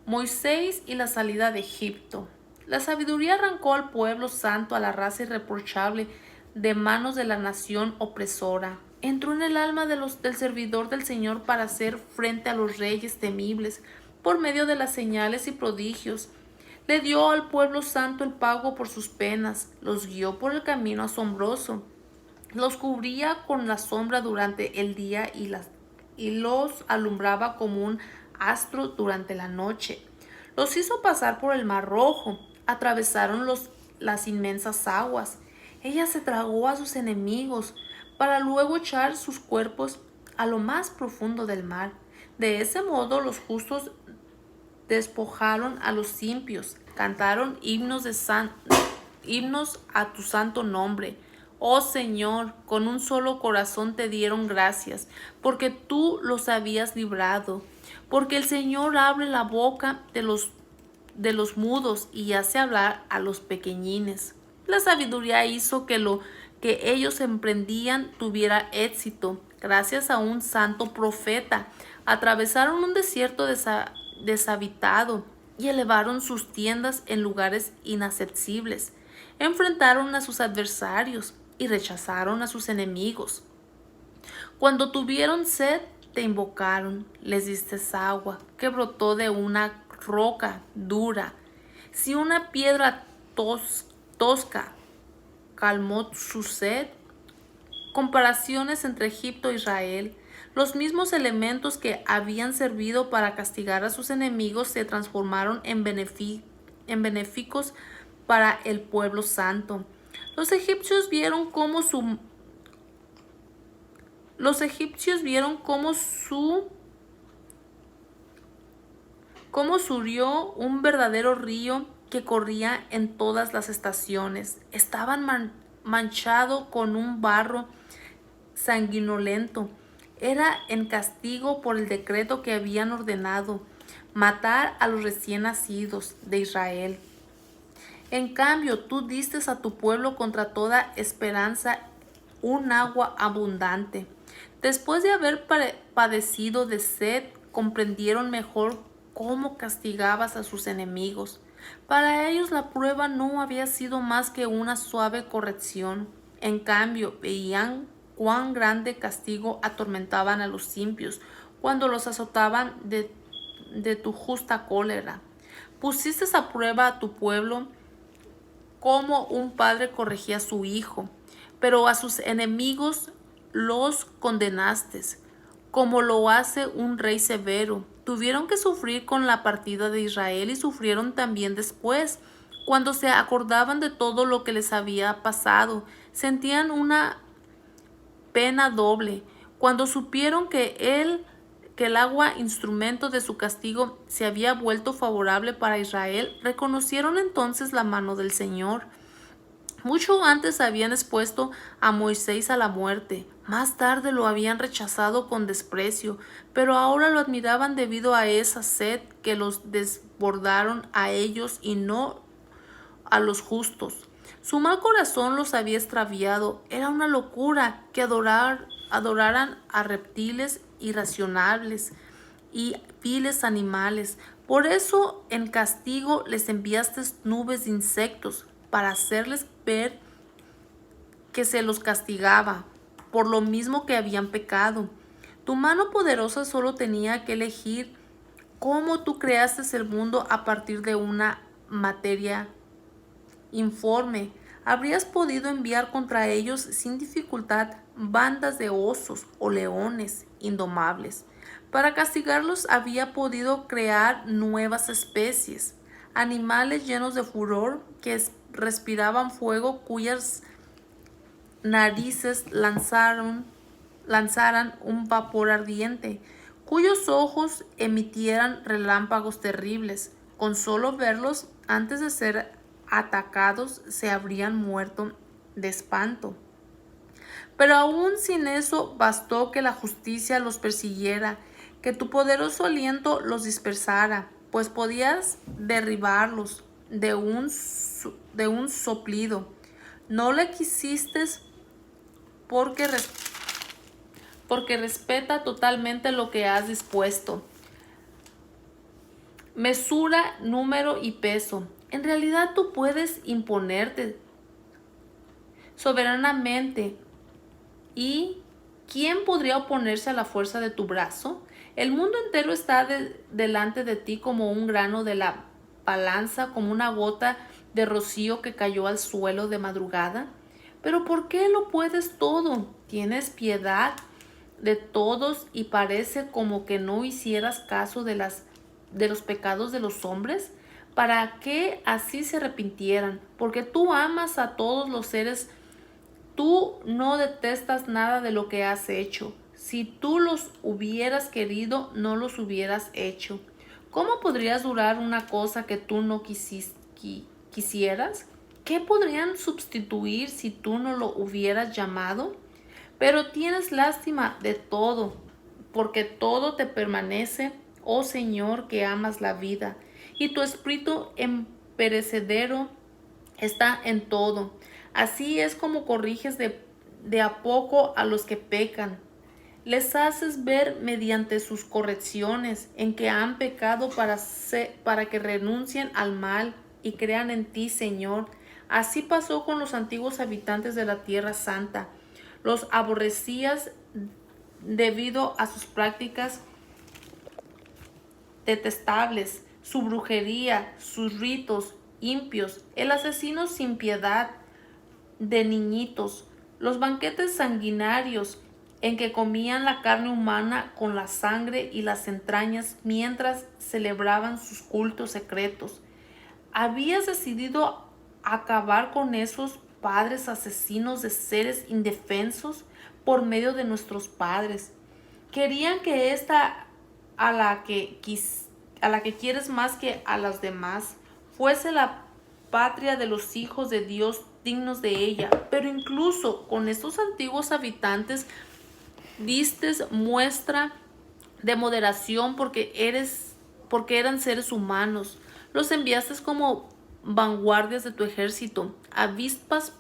Moisés y la salida de Egipto. La sabiduría arrancó al pueblo santo, a la raza irreprochable, de manos de la nación opresora. Entró en el alma del servidor del Señor para hacer frente a los reyes temibles por medio de las señales y prodigios. Le dio al pueblo santo el pago por sus penas, los guió por el camino asombroso, los cubría con la sombra durante el día y los alumbraba como un astro durante la noche. Los hizo pasar por el mar rojo, atravesaron las inmensas aguas. Ella se tragó a sus enemigos para luego echar sus cuerpos a lo más profundo del mar. De ese modo los justos despojaron a los impios, cantaron himnos a tu santo nombre. Oh Señor, con un solo corazón te dieron gracias, porque tú los habías librado. Porque el Señor abre la boca de los mudos y hace hablar a los pequeñines. La sabiduría hizo que lo que ellos emprendían tuviera éxito. Gracias a un santo profeta, atravesaron un desierto deshabitado y elevaron sus tiendas en lugares inaccesibles. Enfrentaron a sus adversarios y rechazaron a sus enemigos. Cuando tuvieron sed, te invocaron, les diste agua que brotó de una roca dura. Si una piedra tosca calmó su sed, comparaciones entre Egipto e Israel, los mismos elementos que habían servido para castigar a sus enemigos se transformaron en benéficos para el pueblo santo. Los egipcios vieron cómo surgió un verdadero río que corría en todas las estaciones. Estaban manchado con un barro sanguinolento. Era en castigo por el decreto que habían ordenado, matar a los recién nacidos de Israel. En cambio, tú diste a tu pueblo contra toda esperanza un agua abundante. Después de haber padecido de sed, comprendieron mejor cómo castigabas a sus enemigos. Para ellos la prueba no había sido más que una suave corrección. En cambio, veían cuán grande castigo atormentaban a los impios cuando los azotaban de tu justa cólera. Pusiste a prueba a tu pueblo como un padre corregía a su hijo, pero a sus enemigos los condenaste, como lo hace un rey severo. Tuvieron que sufrir con la partida de Israel y sufrieron también después. Cuando se acordaban de todo lo que les había pasado, sentían una pena doble. Cuando supieron que el agua, instrumento de su castigo, se había vuelto favorable para Israel, reconocieron entonces la mano del Señor. Mucho antes habían expuesto a Moisés a la muerte, más tarde lo habían rechazado con desprecio, pero ahora lo admiraban debido a esa sed que los desbordaron a ellos y no a los justos. Su mal corazón los había extraviado. Era una locura que adoraran a reptiles irracionables y viles animales. Por eso en castigo les enviaste nubes de insectos para hacerles ver que se los castigaba por lo mismo que habían pecado. Tu mano poderosa solo tenía que elegir cómo tú creaste el mundo a partir de una materia informe. Habrías podido enviar contra ellos sin dificultad bandas de osos o leones indomables. Para castigarlos había podido crear nuevas especies, animales llenos de furor que respiraban fuego, cuyas narices lanzaran un vapor ardiente, cuyos ojos emitieran relámpagos terribles. Con solo verlos, antes de ser atacados, se habrían muerto de espanto. Pero aún sin eso bastó que la justicia los persiguiera, que tu poderoso aliento los dispersara, pues podías derribarlos de un soplido. No le quisiste porque respeta totalmente lo que has dispuesto. Mesura, número y peso. En realidad tú puedes imponerte soberanamente. ¿Y quién podría oponerse a la fuerza de tu brazo? El mundo entero está delante de ti como un grano de la balanza como una gota de rocío que cayó al suelo de madrugada? Pero ¿por qué lo puedes todo? Tienes piedad de todos y parece como que no hicieras caso de los pecados de los hombres, para que así se arrepintieran, porque tú amas a todos los seres. Tú no detestas nada de lo que has hecho. Si tú los hubieras querido, no los hubieras hecho. ¿Cómo podrías durar una cosa que tú no quisieras? ¿Qué podrían sustituir si tú no lo hubieras llamado? Pero tienes lástima de todo, porque todo te permanece, oh Señor, que amas la vida, y tu espíritu imperecedero está en todo. Así es como corriges de a poco a los que pecan. Les haces ver mediante sus correcciones en que han pecado para que renuncien al mal y crean en ti, Señor. Así pasó con los antiguos habitantes de la Tierra Santa. Los aborrecías debido a sus prácticas detestables, su brujería, sus ritos impios, el asesino sin piedad de niñitos, los banquetes sanguinarios en que comían la carne humana con la sangre y las entrañas mientras celebraban sus cultos secretos. Habías decidido acabar con esos padres asesinos de seres indefensos por medio de nuestros padres. Querían que esta a la que quieres más que a las demás fuese la patria de los hijos de Dios dignos de ella. Pero incluso con estos antiguos habitantes distes muestra de moderación porque eran seres humanos. Los enviaste como vanguardias de tu ejército, avispas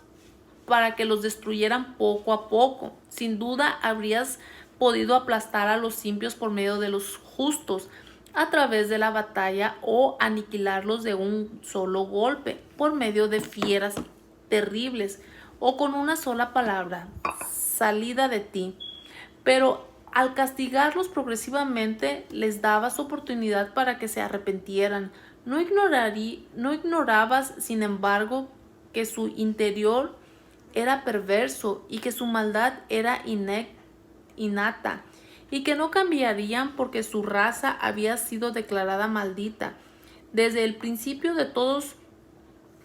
para que los destruyeran poco a poco. Sin duda habrías podido aplastar a los impios por medio de los justos a través de la batalla o aniquilarlos de un solo golpe por medio de fieras terribles o con una sola palabra salida de ti. Pero al castigarlos progresivamente les dabas oportunidad para que se arrepintieran. No ignorabas, sin embargo, que su interior era perverso y que su maldad era innata y que no cambiarían porque su raza había sido declarada maldita. Desde el principio, de todos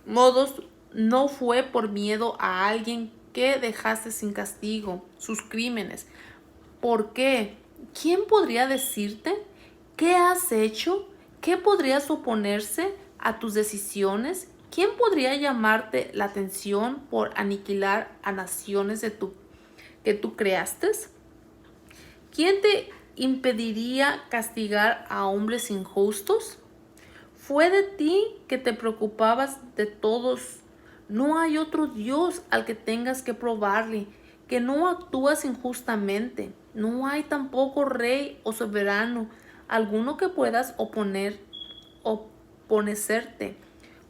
modos, no fue por miedo a alguien que dejaste sin castigo sus crímenes. ¿Por qué? ¿Quién podría decirte qué has hecho? ¿Qué podrías oponerse a tus decisiones? ¿Quién podría llamarte la atención por aniquilar a naciones que tú creaste? ¿Quién te impediría castigar a hombres injustos? Fue de ti que te preocupabas de todos. No hay otro Dios al que tengas que probarle que no actúas injustamente. No hay tampoco rey o soberano alguno que puedas oponerte.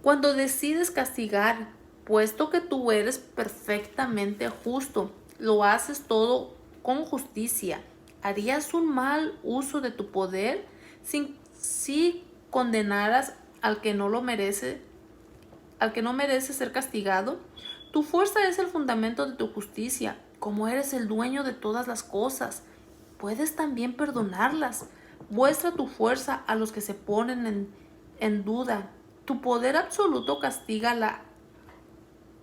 Cuando decides castigar, puesto que tú eres perfectamente justo, lo haces todo con justicia. ¿Harías un mal uso de tu poder si condenaras al que no merece ser castigado? Tu fuerza es el fundamento de tu justicia. Como eres el dueño de todas las cosas, puedes también perdonarlas. Muestra tu fuerza a los que se ponen en duda. Tu poder absoluto castiga la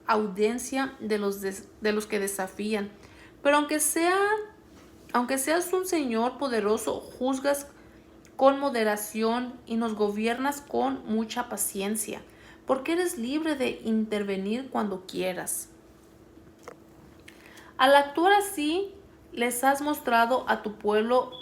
audiencia de los que desafían. Pero aunque seas un Señor poderoso, juzgas con moderación y nos gobiernas con mucha paciencia, porque eres libre de intervenir cuando quieras. Al actuar así, les has mostrado a tu pueblo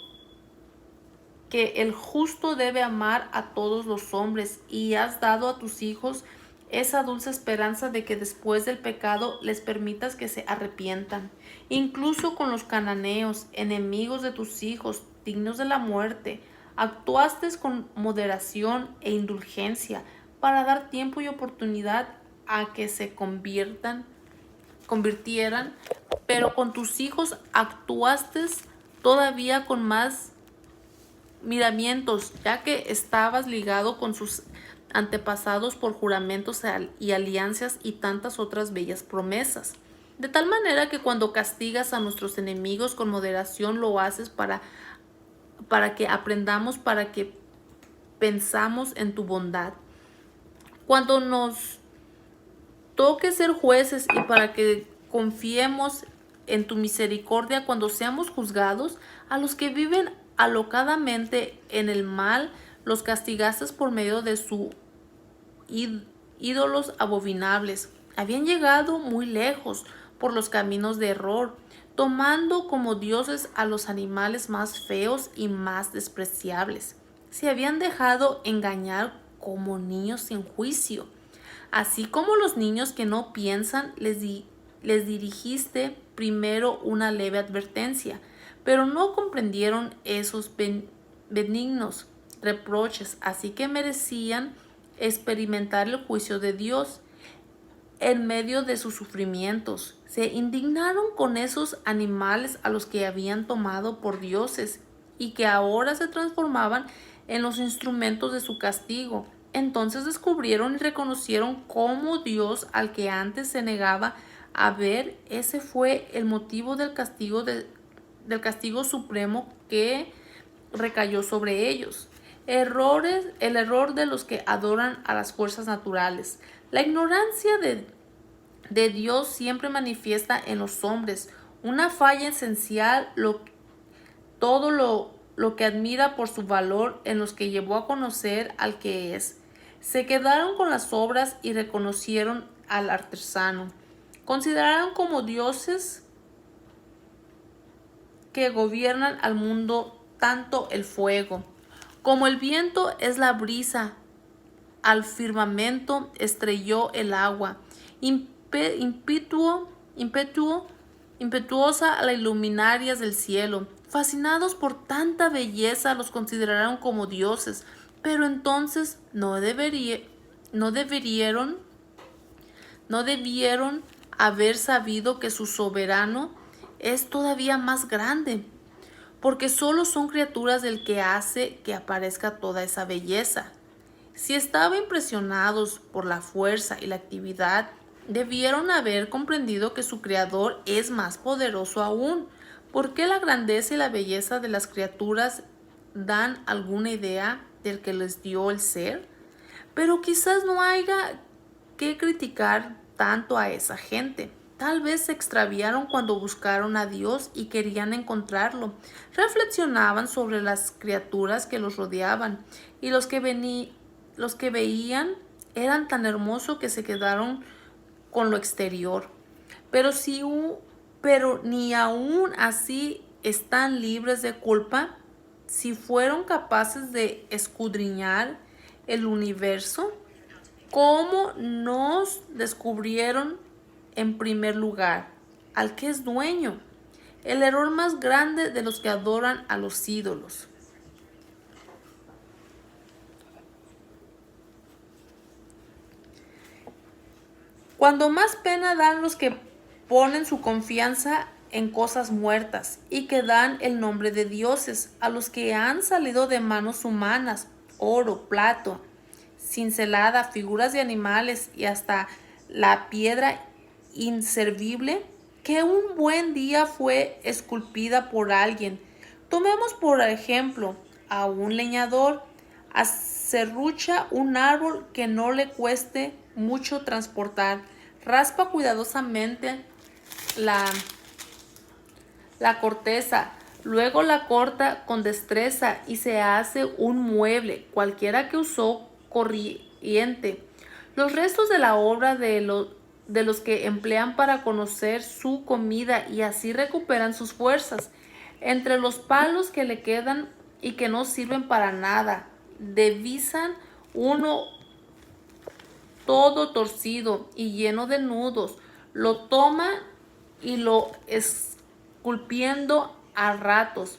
que el justo debe amar a todos los hombres y has dado a tus hijos esa dulce esperanza de que después del pecado les permitas que se arrepientan. Incluso con los cananeos, enemigos de tus hijos, dignos de la muerte, actuaste con moderación e indulgencia para dar tiempo y oportunidad a que se convirtieran, pero con tus hijos actuaste todavía con más miramientos, ya que estabas ligado con sus antepasados por juramentos y alianzas y tantas otras bellas promesas. De tal manera que cuando castigas a nuestros enemigos con moderación, lo haces para que aprendamos, para que pensamos en tu bondad. Cuando nos toque ser jueces y para que confiemos en tu misericordia cuando seamos juzgados, a los que viven alocadamente en el mal, los castigaste por medio de sus ídolos abominables. Habían llegado muy lejos por los caminos de error, tomando como dioses a los animales más feos y más despreciables. Se habían dejado engañar como niños sin juicio. Así como los niños que no piensan, les dirigiste primero una leve advertencia, pero no comprendieron esos benignos reproches, así que merecían experimentar el juicio de Dios en medio de sus sufrimientos. Se indignaron con esos animales a los que habían tomado por dioses y que ahora se transformaban en los instrumentos de su castigo. Entonces descubrieron y reconocieron cómo Dios, al que antes se negaba a ver, ese fue el motivo del castigo supremo que recayó sobre ellos. El error de los que adoran a las fuerzas naturales. La ignorancia de Dios siempre manifiesta en los hombres una falla esencial, todo lo que admira por su valor en los que llevó a conocer al que es. Se quedaron con las obras y reconocieron al artesano. Consideraron como dioses que gobiernan al mundo tanto el fuego como el viento es la brisa. Al firmamento estrelló el agua, impetuosa a las luminarias del cielo. Fascinados por tanta belleza, los consideraron como dioses, pero entonces no debieron haber sabido que su soberano es todavía más grande, porque solo son criaturas del que hace que aparezca toda esa belleza. Si estaban impresionados por la fuerza y la actividad, debieron haber comprendido que su Creador es más poderoso aún. ¿Por qué la grandeza y la belleza de las criaturas dan alguna idea del que les dio el ser? Pero quizás no haya que criticar tanto a esa gente. Tal vez se extraviaron cuando buscaron a Dios y querían encontrarlo. Reflexionaban sobre las criaturas que los rodeaban y los que veían eran tan hermosos que se quedaron con lo exterior. Pero ni aún así están libres de culpa. Si fueron capaces de escudriñar el universo, ¿cómo nos descubrieron en primer lugar al que es dueño? El error más grande de los que adoran a los ídolos. Cuando más pena dan los que ponen su confianza en cosas muertas y que dan el nombre de dioses a los que han salido de manos humanas, oro, plata, cincelada, figuras de animales y hasta la piedra inservible que un buen día fue esculpida por alguien. Tomemos por ejemplo a un leñador. Acerrucha un árbol que no le cueste mucho transportar. Raspa cuidadosamente la corteza, luego la corta con destreza y se hace un mueble, cualquiera que usó corriente. Los restos de la obra de los que emplean para conocer su comida y así recuperan sus fuerzas. Entre los palos que le quedan y que no sirven para nada, divisan uno todo torcido y lleno de nudos. Lo toma y lo esculpiendo a ratos.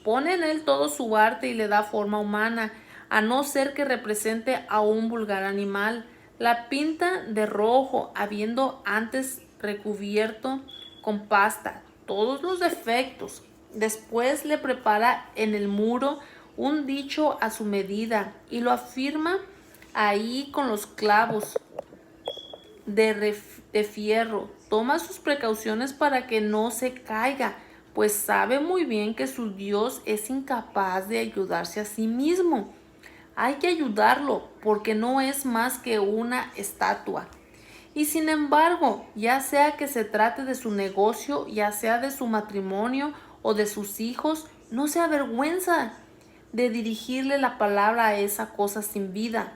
Pone en él todo su arte y le da forma humana, a no ser que represente a un vulgar animal. La pinta de rojo, habiendo antes recubierto con pasta todos los defectos. Después le prepara en el muro un dicho a su medida y lo afirma ahí con los clavos de fierro. Toma sus precauciones para que no se caiga, pues sabe muy bien que su Dios es incapaz de ayudarse a sí mismo. Hay que ayudarlo porque no es más que una estatua. Y sin embargo, ya sea que se trate de su negocio, ya sea de su matrimonio o de sus hijos, no se avergüenza de dirigirle la palabra a esa cosa sin vida.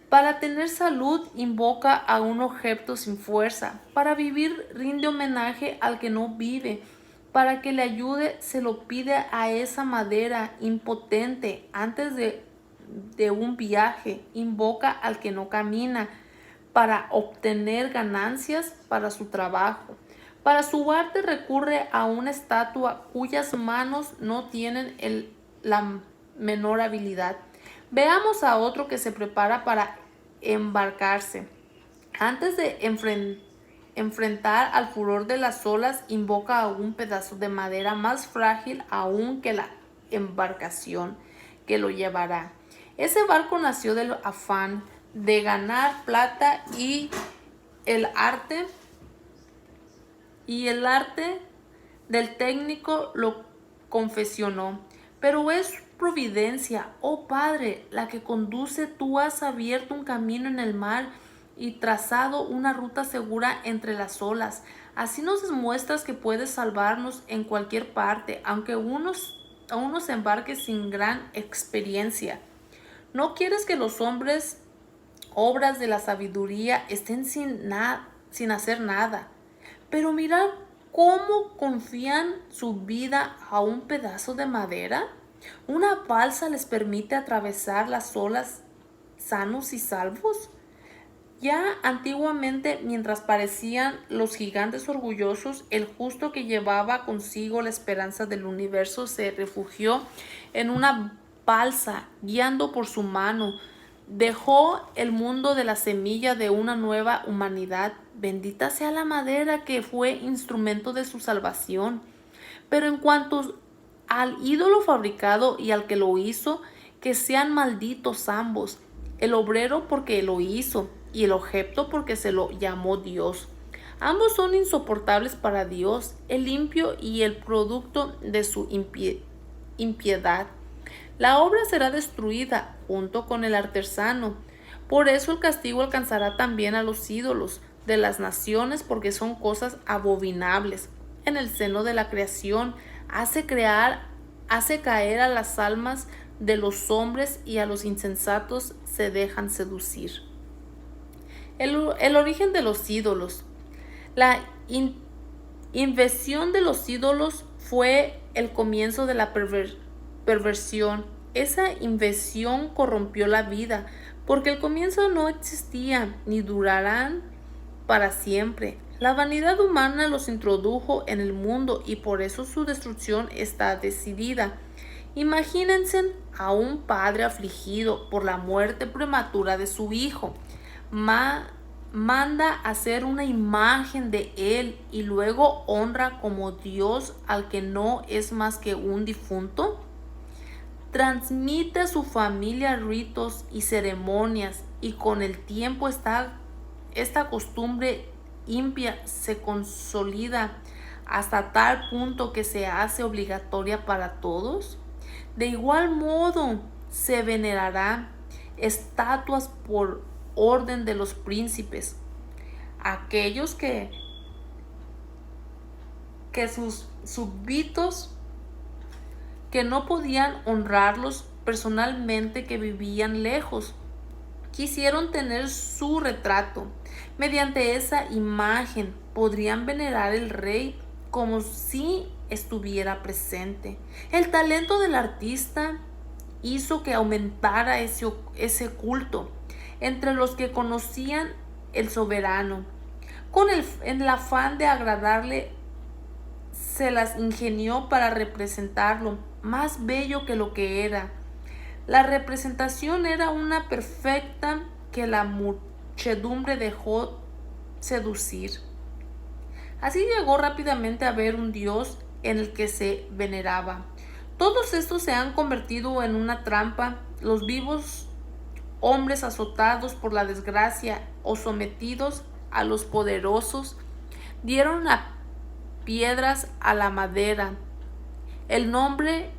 Para tener salud invoca a un objeto sin fuerza. Para vivir rinde homenaje al que no vive. Para que le ayude se lo pide a esa madera impotente. Antes de un viaje invoca al que no camina para obtener ganancias para su trabajo. Para su arte recurre a una estatua cuyas manos no tienen la menor habilidad. Veamos a otro que se prepara para embarcarse. Antes de enfrentar al furor de las olas, invoca a un pedazo de madera más frágil aún que la embarcación que lo llevará. Ese barco nació del afán de ganar plata y el arte del técnico lo confesionó. Pero es providencia, oh Padre, la que conduce. Tú has abierto un camino en el mar y trazado una ruta segura entre las olas. Así nos demuestras que puedes salvarnos en cualquier parte, aunque unos embarques sin gran experiencia. No quieres que los hombres, obras de la sabiduría, estén sin hacer nada. Pero mirad cómo confían su vida a un pedazo de madera. Una balsa les permite atravesar las olas sanos y salvos. Ya antiguamente, mientras parecían los gigantes orgullosos, el justo que llevaba consigo la esperanza del universo se refugió en una balsa, guiando por su mano. Dejó el mundo de la semilla de una nueva humanidad. Bendita sea la madera que fue instrumento de su salvación. Pero en cuanto al ídolo fabricado y al que lo hizo, que sean malditos ambos, el obrero porque lo hizo y el objeto porque se lo llamó Dios. Ambos son insoportables para Dios, el limpio y el producto de su impiedad. La obra será destruida junto con el artesano. Por eso el castigo alcanzará también a los ídolos de las naciones, porque son cosas abominables. En el seno de la creación hace caer a las almas de los hombres, y a los insensatos se dejan seducir. El origen de los ídolos. La invención de los ídolos fue el comienzo de la perversión. Esa invención corrompió la vida, porque el comienzo no existía ni durarán para siempre. La vanidad humana los introdujo en el mundo y por eso su destrucción está decidida. Imagínense a un padre afligido por la muerte prematura de su hijo. Manda hacer una imagen de él y luego honra como Dios al que no es más que un difunto. Transmite a su familia ritos y ceremonias, y con el tiempo esta costumbre impía se consolida hasta tal punto que se hace obligatoria para todos. De igual modo se venerará estatuas por orden de los príncipes, aquellos que sus súbditos que no podían honrarlos personalmente, que vivían lejos, quisieron tener su retrato. Mediante esa imagen podrían venerar al rey como si estuviera presente. El talento del artista hizo que aumentara ese culto entre los que conocían el soberano. En el afán de agradarle, se las ingenió para representarlo más bello que lo que era. La representación era una perfecta que la muchedumbre dejó seducir. Así llegó rápidamente a ver un Dios en el que se veneraba. Todos estos se han convertido en una trampa. Los vivos hombres azotados por la desgracia o sometidos a los poderosos, dieron a piedras a la madera, el nombre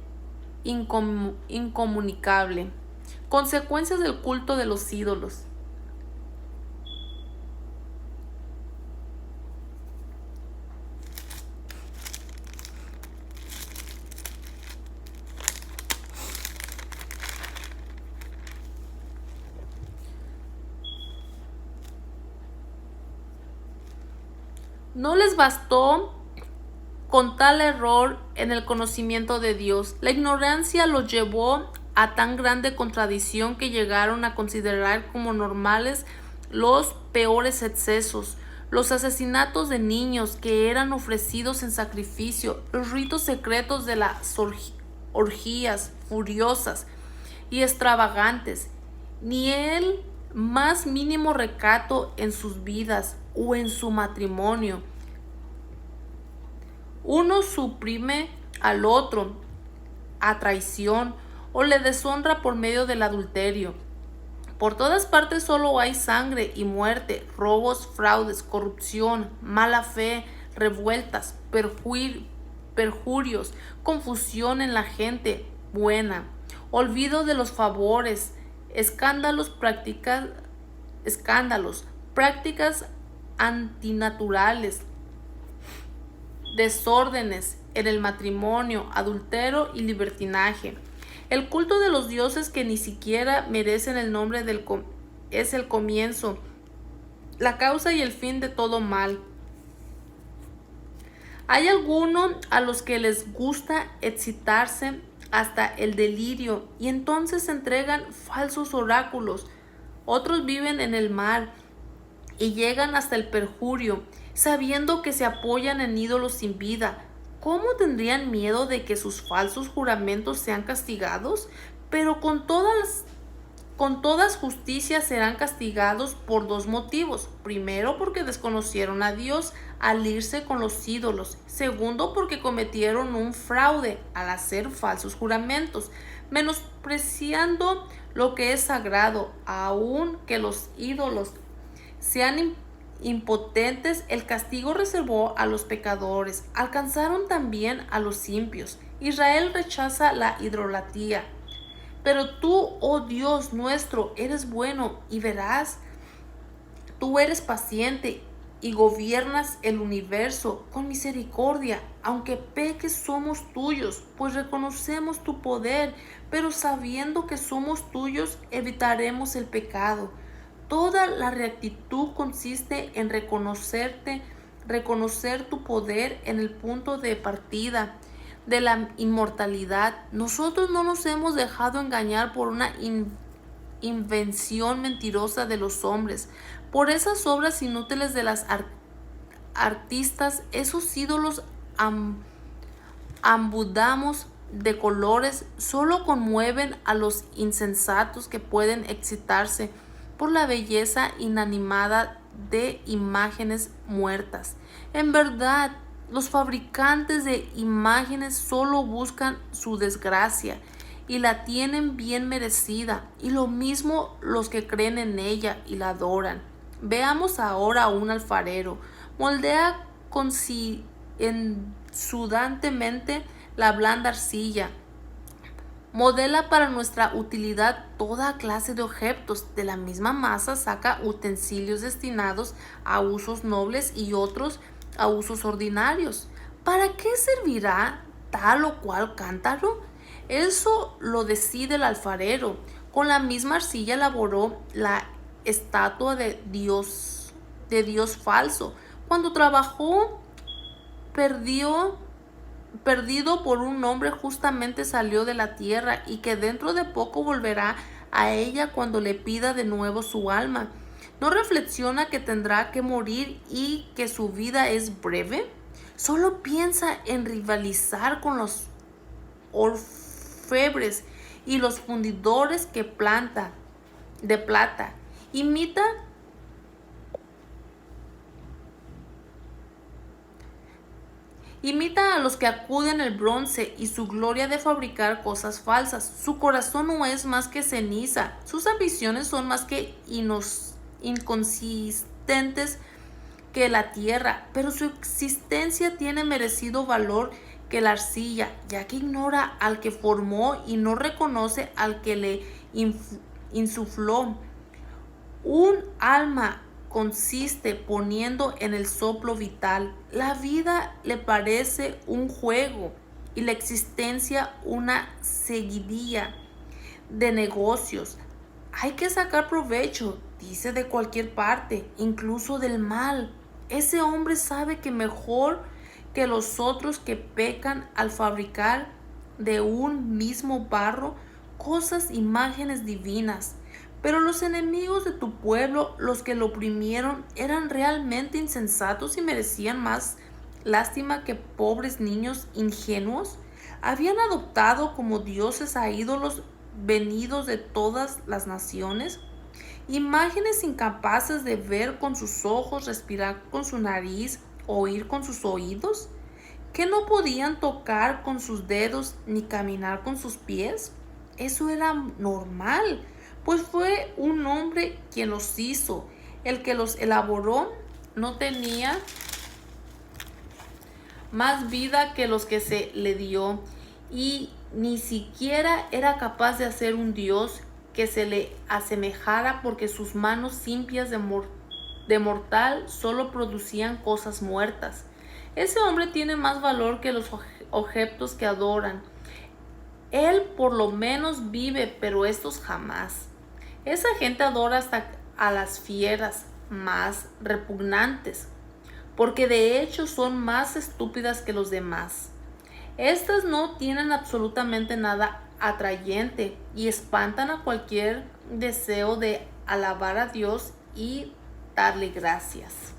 incomunicable. Consecuencias del culto de los ídolos. No les bastó con tal error en el conocimiento de Dios. La ignorancia los llevó a tan grande contradicción que llegaron a considerar como normales los peores excesos, los asesinatos de niños que eran ofrecidos en sacrificio, los ritos secretos de las orgías furiosas y extravagantes, ni el más mínimo recato en sus vidas o en su matrimonio. Uno suprime al otro a traición o le deshonra por medio del adulterio. Por todas partes solo hay sangre y muerte, robos, fraudes, corrupción, mala fe, revueltas, perjurios, confusión en la gente buena, olvido de los favores, prácticas antinaturales, desórdenes en el matrimonio, adulterio y libertinaje. El culto de los dioses que ni siquiera merecen el nombre es el comienzo, la causa y el fin de todo mal. Hay algunos a los que les gusta excitarse hasta el delirio y entonces entregan falsos oráculos. Otros viven en el mar y llegan hasta el perjurio, sabiendo que se apoyan en ídolos sin vida. ¿Cómo tendrían miedo de que sus falsos juramentos sean castigados? Pero con todas justicias serán castigados por dos motivos. Primero, porque desconocieron a Dios al irse con los ídolos. Segundo, porque cometieron un fraude al hacer falsos juramentos, menospreciando lo que es sagrado, aun que los ídolos sean impotentes. El castigo reservó a los pecadores. Alcanzaron también a los impios. Israel rechaza la idolatría. Pero tú, oh Dios nuestro, eres bueno y veraz. Tú eres paciente y gobiernas el universo con misericordia. Aunque peques somos tuyos, pues reconocemos tu poder, pero sabiendo que somos tuyos, evitaremos el pecado. Toda la rectitud consiste en reconocer tu poder en el punto de partida de la inmortalidad. Nosotros no nos hemos dejado engañar por una invención mentirosa de los hombres, por esas obras inútiles de las artistas, esos ídolos ambudamos de colores solo conmueven a los insensatos que pueden excitarse por la belleza inanimada de imágenes muertas. En verdad, los fabricantes de imágenes solo buscan su desgracia y la tienen bien merecida, y lo mismo los que creen en ella y la adoran. Veamos ahora a un alfarero. Moldea sudantemente la blanda arcilla. Modela para nuestra utilidad toda clase de objetos. De la misma masa saca utensilios destinados a usos nobles y otros a usos ordinarios. ¿Para qué servirá tal o cual cántaro? Eso lo decide el alfarero. Con la misma arcilla elaboró la estatua de Dios falso. Cuando trabajó, perdido por un hombre, justamente salió de la tierra y que dentro de poco volverá a ella cuando le pida de nuevo su alma. ¿No reflexiona que tendrá que morir y que su vida es breve? Solo piensa en rivalizar con los orfebres y los fundidores de plata. Imita Imita a los que acuden al bronce y su gloria de fabricar cosas falsas. Su corazón no es más que ceniza, sus ambiciones son más que inconsistentes que la tierra, pero su existencia tiene merecido valor que la arcilla, ya que ignora al que formó y no reconoce al que le insufló. Un alma consiste poniendo en el soplo vital. La vida le parece un juego y la existencia una seguidilla de negocios. Hay que sacar provecho, dice, de cualquier parte, incluso del mal. Ese hombre sabe que mejor que los otros que pecan al fabricar de un mismo barro cosas, imágenes divinas. Pero los enemigos de tu pueblo, los que lo oprimieron, eran realmente insensatos y merecían más lástima que pobres niños ingenuos. Habían adoptado como dioses a ídolos venidos de todas las naciones, imágenes incapaces de ver con sus ojos, respirar con su nariz, oír con sus oídos, que no podían tocar con sus dedos ni caminar con sus pies. Eso era normal, pues fue un hombre quien los hizo. El que los elaboró no tenía más vida que los que se le dio, y ni siquiera era capaz de hacer un Dios que se le asemejara, porque sus manos limpias de mortal solo producían cosas muertas. Ese hombre tiene más valor que los objetos que adoran. Él por lo menos vive, pero estos jamás. Esa gente adora hasta a las fieras más repugnantes, porque de hecho son más estúpidas que los demás. Estas no tienen absolutamente nada atrayente y espantan a cualquier deseo de alabar a Dios y darle gracias.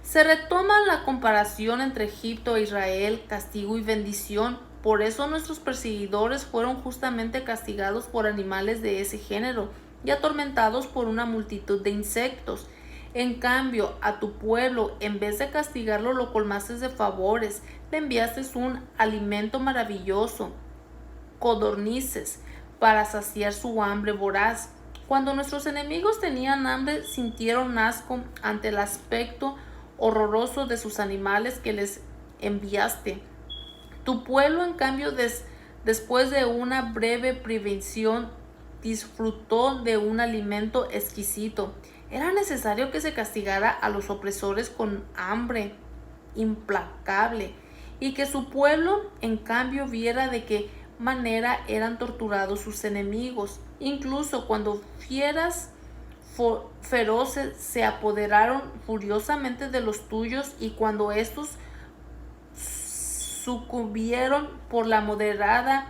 Se retoma la comparación entre Egipto e Israel, castigo y bendición. Por eso nuestros perseguidores fueron justamente castigados por animales de ese género y atormentados por una multitud de insectos. En cambio, a tu pueblo, en vez de castigarlo, lo colmaste de favores, le enviaste un alimento maravilloso, codornices, para saciar su hambre voraz. Cuando nuestros enemigos tenían hambre, sintieron asco ante el aspecto horroroso de sus animales que les enviaste. Tu pueblo, en cambio, después de una breve privación, disfrutó de un alimento exquisito. Era necesario que se castigara a los opresores con hambre implacable, y que su pueblo, en cambio, viera de qué manera eran torturados sus enemigos. Incluso cuando fieras feroces se apoderaron furiosamente de los tuyos, y cuando estos sucumbieron por la moderada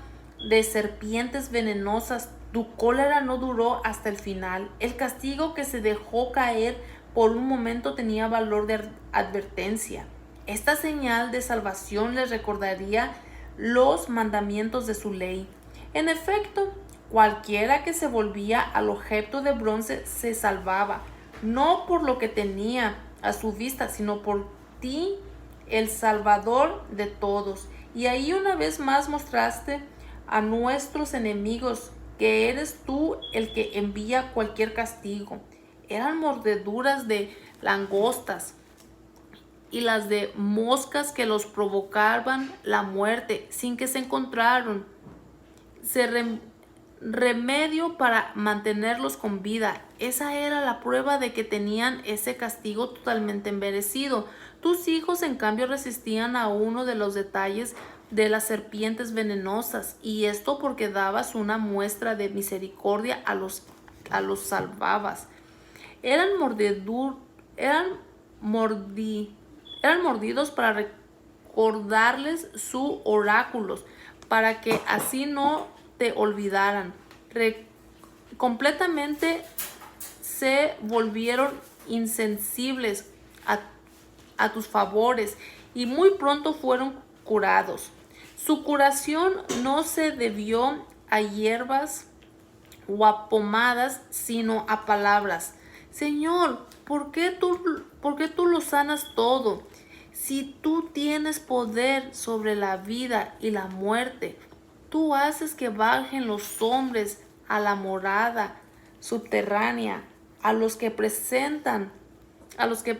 de serpientes venenosas, tu cólera no duró hasta el final. El castigo que se dejó caer por un momento tenía valor de advertencia. Esta señal de salvación les recordaría los mandamientos de su ley. En efecto, cualquiera que se volvía al objeto de bronce se salvaba, no por lo que tenía a su vista, sino por ti, el Salvador de todos. Y ahí una vez más mostraste a nuestros enemigos que eres tú el que envía cualquier castigo. Eran mordeduras de langostas y las de moscas que los provocaban la muerte, sin que se encontraron remedio para mantenerlos con vida. Esa era la prueba de que tenían ese castigo totalmente merecido. Tus hijos, en cambio, resistían a uno de los detalles de las serpientes venenosas, y esto porque dabas una muestra de misericordia a los salvabas. Eran mordidos para recordarles sus oráculos, para que así no te olvidaran. Completamente se volvieron insensibles a tus favores, y muy pronto fueron curados. Su curación no se debió a hierbas o a pomadas, sino a palabras. Señor, ¿por qué tú lo sanas todo? Si tú tienes poder sobre la vida y la muerte, tú haces que bajen los hombres a la morada subterránea, a los que presentan, a los que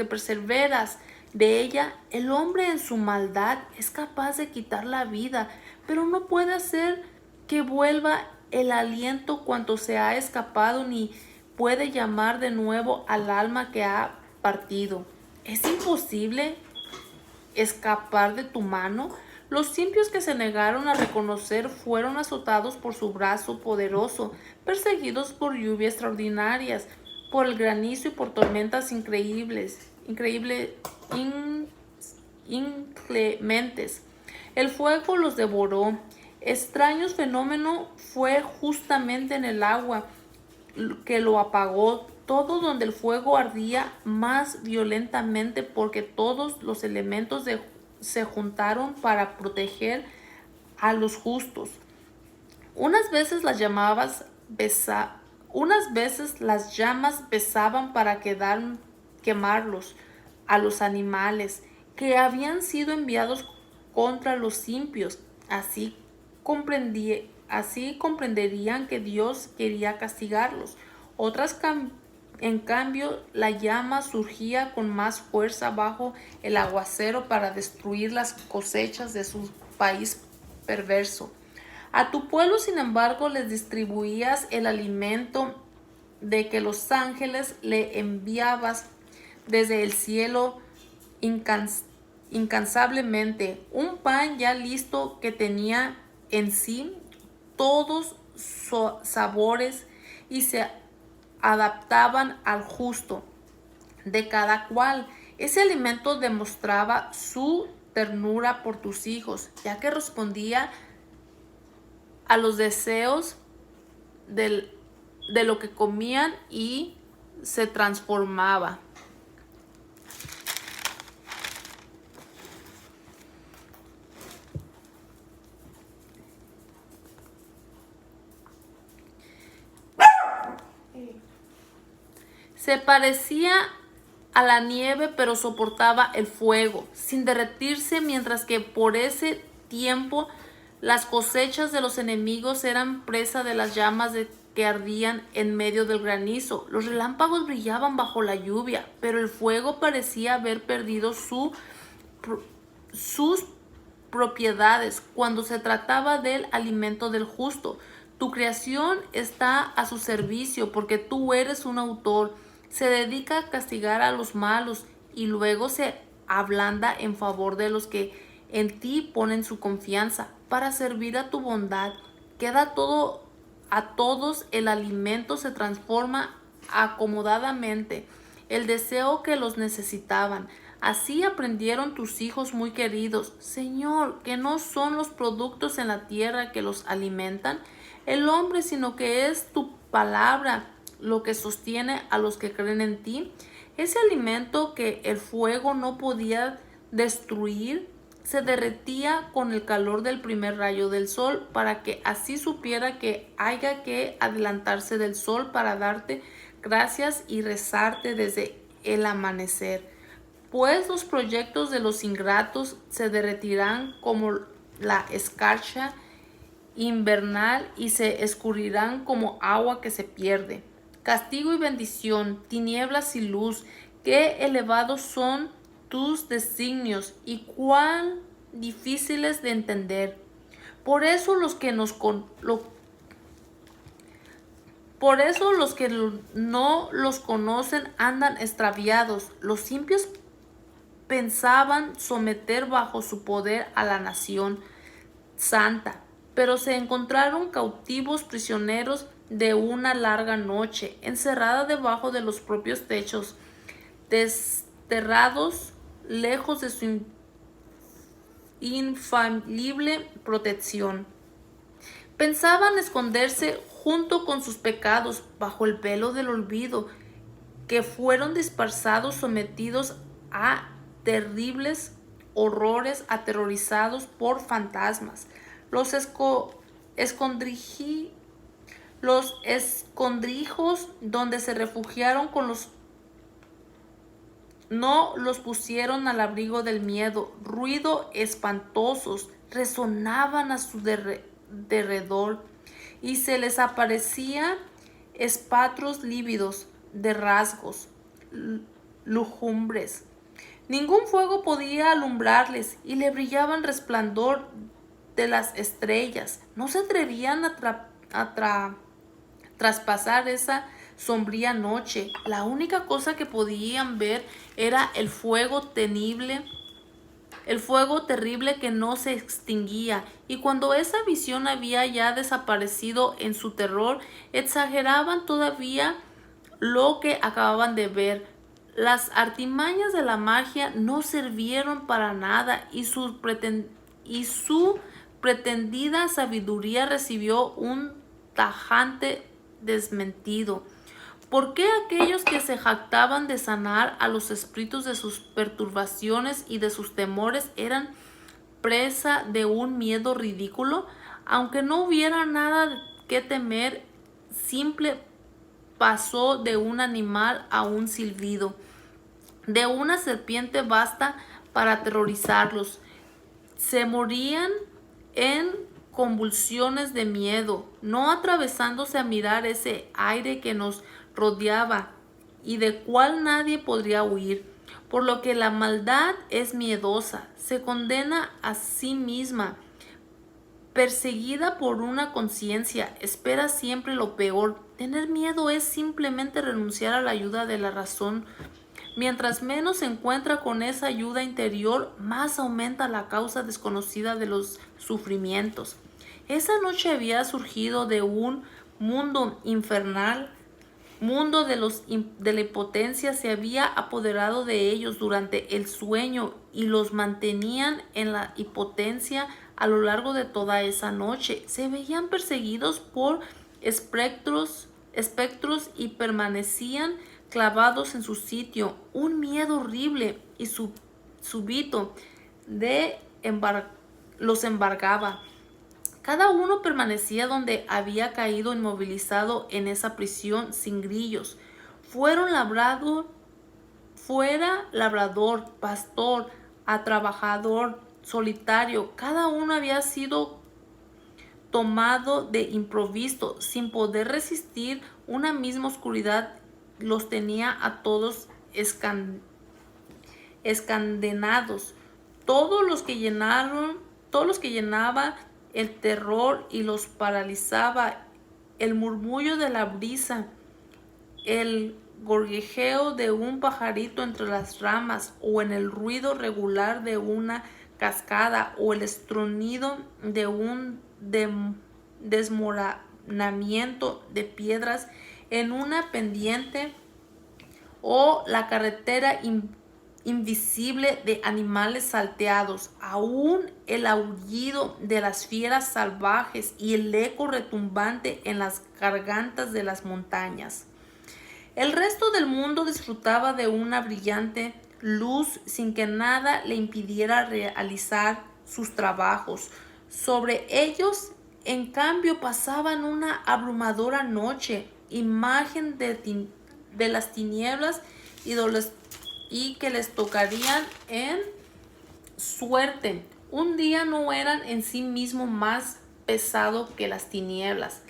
perseveras de ella. El hombre en su maldad es capaz de quitar la vida, pero no puede hacer que vuelva el aliento cuanto se ha escapado, ni puede llamar de nuevo al alma que ha partido. ¿Es imposible escapar de tu mano? Los impios que se negaron a reconocer fueron azotados por su brazo poderoso, perseguidos por lluvias extraordinarias, por el granizo y por tormentas inclementes. El fuego los devoró. Extraño fenómeno fue justamente en el agua que lo apagó todo, donde el fuego ardía más violentamente, porque todos los elementos se juntaron para proteger a los justos. Unas veces las llamas besaban para quemarlos a los animales que habían sido enviados contra los impios. Así comprenderían que Dios quería castigarlos. Otras, en cambio, la llama surgía con más fuerza bajo el aguacero para destruir las cosechas de su país perverso. A tu pueblo, sin embargo, les distribuías el alimento de que los ángeles le enviabas desde el cielo incansablemente, un pan ya listo que tenía en sí todos sabores y se adaptaban al gusto de cada cual. Ese alimento demostraba su ternura por tus hijos, ya que respondía a los deseos de lo que comían y se transformaba. Se parecía a la nieve, pero soportaba el fuego sin derretirse, mientras que por ese tiempo las cosechas de los enemigos eran presa de las llamas que ardían en medio del granizo. Los relámpagos brillaban bajo la lluvia, pero el fuego parecía haber perdido sus propiedades cuando se trataba del alimento del justo. Tu creación está a su servicio, porque tú eres un autor. Se dedica a castigar a los malos y luego se ablanda en favor de los que en ti ponen su confianza. Para servir a tu bondad, queda todo a todos el alimento, se transforma acomodadamente el deseo que los necesitaban. Así aprendieron tus hijos muy queridos, Señor, que no son los productos en la tierra que los alimentan el hombre, sino que es tu palabra lo que sostiene a los que creen en ti. Ese alimento que el fuego no podía destruir se derretía con el calor del primer rayo del sol, para que así supiera que haya que adelantarse del sol para darte gracias y rezarte desde el amanecer. Pues los proyectos de los ingratos se derretirán como la escarcha invernal y se escurrirán como agua que se pierde. Castigo y bendición, tinieblas y luz, qué elevados son tus designios y cuán difíciles de entender. Por eso los que no los conocen andan extraviados. Los impios pensaban someter bajo su poder a la nación santa, pero se encontraron cautivos, prisioneros de una larga noche, encerrada debajo de los propios techos, desterrados lejos de su infalible protección. Pensaban esconderse junto con sus pecados bajo el velo del olvido, que fueron dispersados, sometidos a terribles horrores, aterrorizados por fantasmas. Los escondrijos donde se refugiaron con los no los pusieron al abrigo del miedo. Ruido espantosos resonaban a su derredor y se les aparecían espectros lívidos de rasgos lúgubres. Ningún fuego podía alumbrarles y le brillaba el resplandor de las estrellas. No se atrevían a traspasar esa sombría noche. La única cosa que podían ver era el fuego terrible que no se extinguía, y cuando esa visión había ya desaparecido en su terror, exageraban todavía lo que acababan de ver. Las artimañas de la magia no sirvieron para nada y su pretendida sabiduría recibió un tajante desmentido. ¿Por qué aquellos que se jactaban de sanar a los espíritus de sus perturbaciones y de sus temores eran presa de un miedo ridículo? Aunque no hubiera nada que temer, simple pasó de un animal a un silbido, de una serpiente basta para aterrorizarlos. Se morían en convulsiones de miedo, no atravesándose a mirar ese aire que nos rodeaba y de cual nadie podría huir. Por lo que la maldad es miedosa, se condena a sí misma, perseguida por una conciencia, espera siempre lo peor. Tener miedo es simplemente renunciar a la ayuda de la razón. Mientras menos se encuentra con esa ayuda interior, más aumenta la causa desconocida de los sufrimientos. Esa noche había surgido de un mundo infernal, mundo de la impotencia se había apoderado de ellos durante el sueño y los mantenían en la impotencia a lo largo de toda esa noche. Se veían perseguidos por espectros y permanecían clavados en su sitio. Un miedo horrible y súbito los embargaba. Cada uno permanecía donde había caído inmovilizado en esa prisión sin grillos. Fuera labrador, pastor, a trabajador, solitario, cada uno había sido tomado de improviso, sin poder resistir. Una misma oscuridad los tenía a todos escandenados. Todos los que llenaba el terror y los paralizaba, el murmullo de la brisa, el gorjeo de un pajarito entre las ramas, o en el ruido regular de una cascada, o el estruendo de un desmoronamiento de piedras en una pendiente, o la carretera invisible de animales salteados, aún el aullido de las fieras salvajes y el eco retumbante en las gargantas de las montañas. El resto del mundo disfrutaba de una brillante luz sin que nada le impidiera realizar sus trabajos. Sobre ellos, en cambio, pasaban una abrumadora noche, imagen de las tinieblas y que les tocarían en suerte. Un día no eran en sí mismo más pesado que las tinieblas.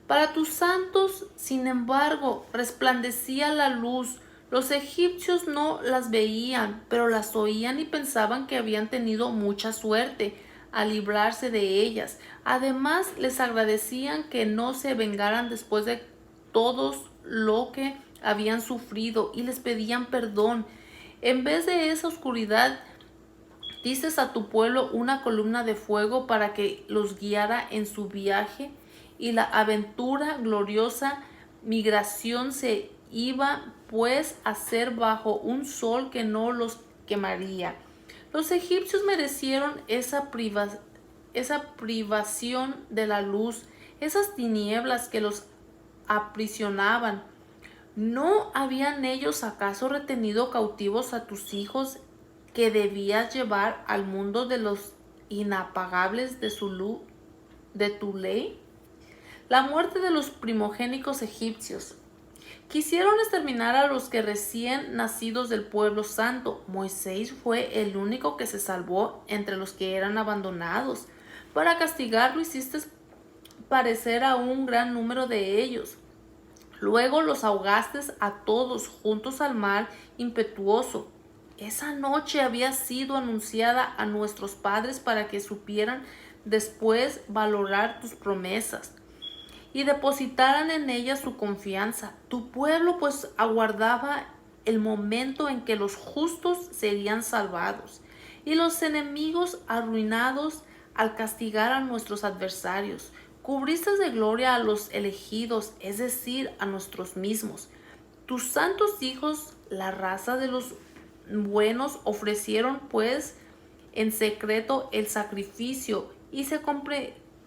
Para tus santos, sin embargo, resplandecía la luz. Los egipcios no las veían, pero las oían y pensaban que habían tenido mucha suerte al librarse de ellas. Además, les agradecían que no se vengaran después de todo lo que habían sufrido y les pedían perdón. En vez de esa oscuridad, dices a tu pueblo una columna de fuego para que los guiara en su viaje, y la aventura gloriosa migración se iba pues a hacer bajo un sol que no los quemaría. Los egipcios merecieron esa privación de la luz, esas tinieblas que los aprisionaban. ¿No habían ellos acaso retenido cautivos a tus hijos que debías llevar al mundo de los inapagables de tu ley? La muerte de los primogénitos egipcios. Quisieron exterminar a los que recién nacidos del pueblo santo. Moisés fue el único que se salvó entre los que eran abandonados. Para castigarlo hiciste parecer a un gran número de ellos. Luego los ahogaste a todos juntos al mar impetuoso. Esa noche había sido anunciada a nuestros padres para que supieran después valorar tus promesas y depositaran en ellas su confianza. Tu pueblo pues aguardaba el momento en que los justos serían salvados y los enemigos arruinados al castigar a nuestros adversarios. Cubriste de gloria a los elegidos, es decir, a nosotros mismos. Tus santos hijos, la raza de los buenos, ofrecieron pues en secreto el sacrificio y se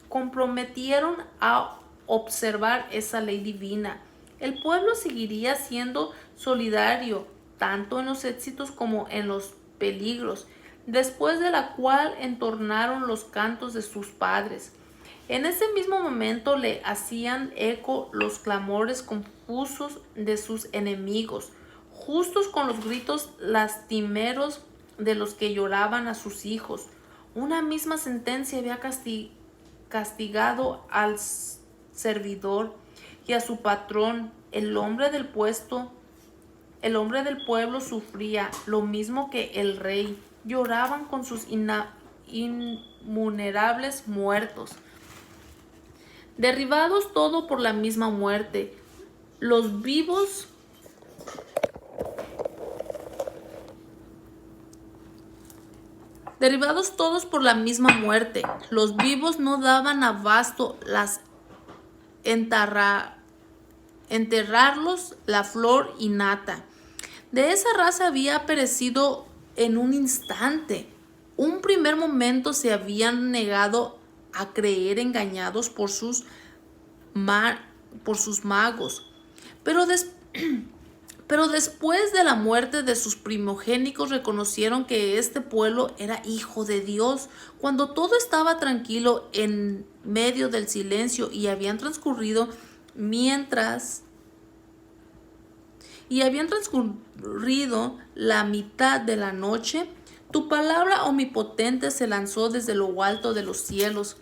comprometieron a observar esa ley divina. El pueblo seguiría siendo solidario tanto en los éxitos como en los peligros, después de la cual entonaron los cantos de sus padres. En ese mismo momento le hacían eco los clamores confusos de sus enemigos, justos con los gritos lastimeros de los que lloraban a sus hijos. Una misma sentencia había castigado al servidor y a su patrón. El hombre del pueblo sufría lo mismo que el rey. Lloraban con sus innumerables muertos. Derribados todo por la misma muerte, los vivos derribados todos por la misma muerte, los vivos no daban abasto las enterrarlos la flor y nata. De esa raza había perecido en un instante. Un primer momento se habían negado a creer engañados por sus magos. Pero después de la muerte de sus primogénitos reconocieron que este pueblo era hijo de Dios. Cuando todo estaba tranquilo en medio del silencio y habían transcurrido la mitad de la noche, tu palabra omnipotente se lanzó desde lo alto de los cielos,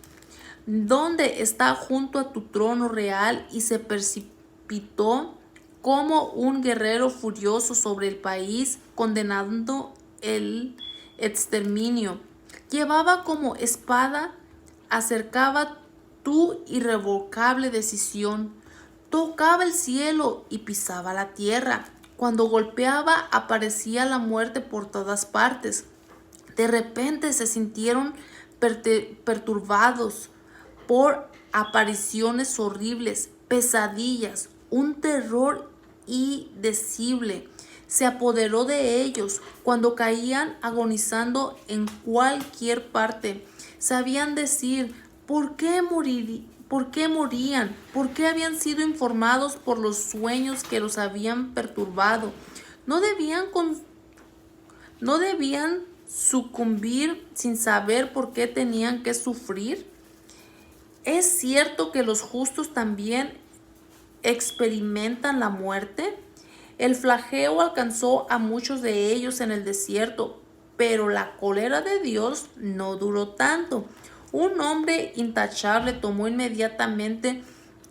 donde está junto a tu trono real, y se precipitó como un guerrero furioso sobre el país, condenando el exterminio. Llevaba como espada, acercaba tu irrevocable decisión. Tocaba el cielo y pisaba la tierra. Cuando golpeaba, aparecía la muerte por todas partes. De repente se sintieron perturbados por apariciones horribles, pesadillas. Un terror indecible se apoderó de ellos. Cuando caían agonizando en cualquier parte, sabían decir: ¿por qué morían? ¿Por qué habían sido informados por los sueños que los habían perturbado? ¿No debían sucumbir sin saber por qué tenían que sufrir? ¿Es cierto que los justos también experimentan la muerte? El flagelo alcanzó a muchos de ellos en el desierto, pero la cólera de Dios no duró tanto. Un hombre intachable tomó inmediatamente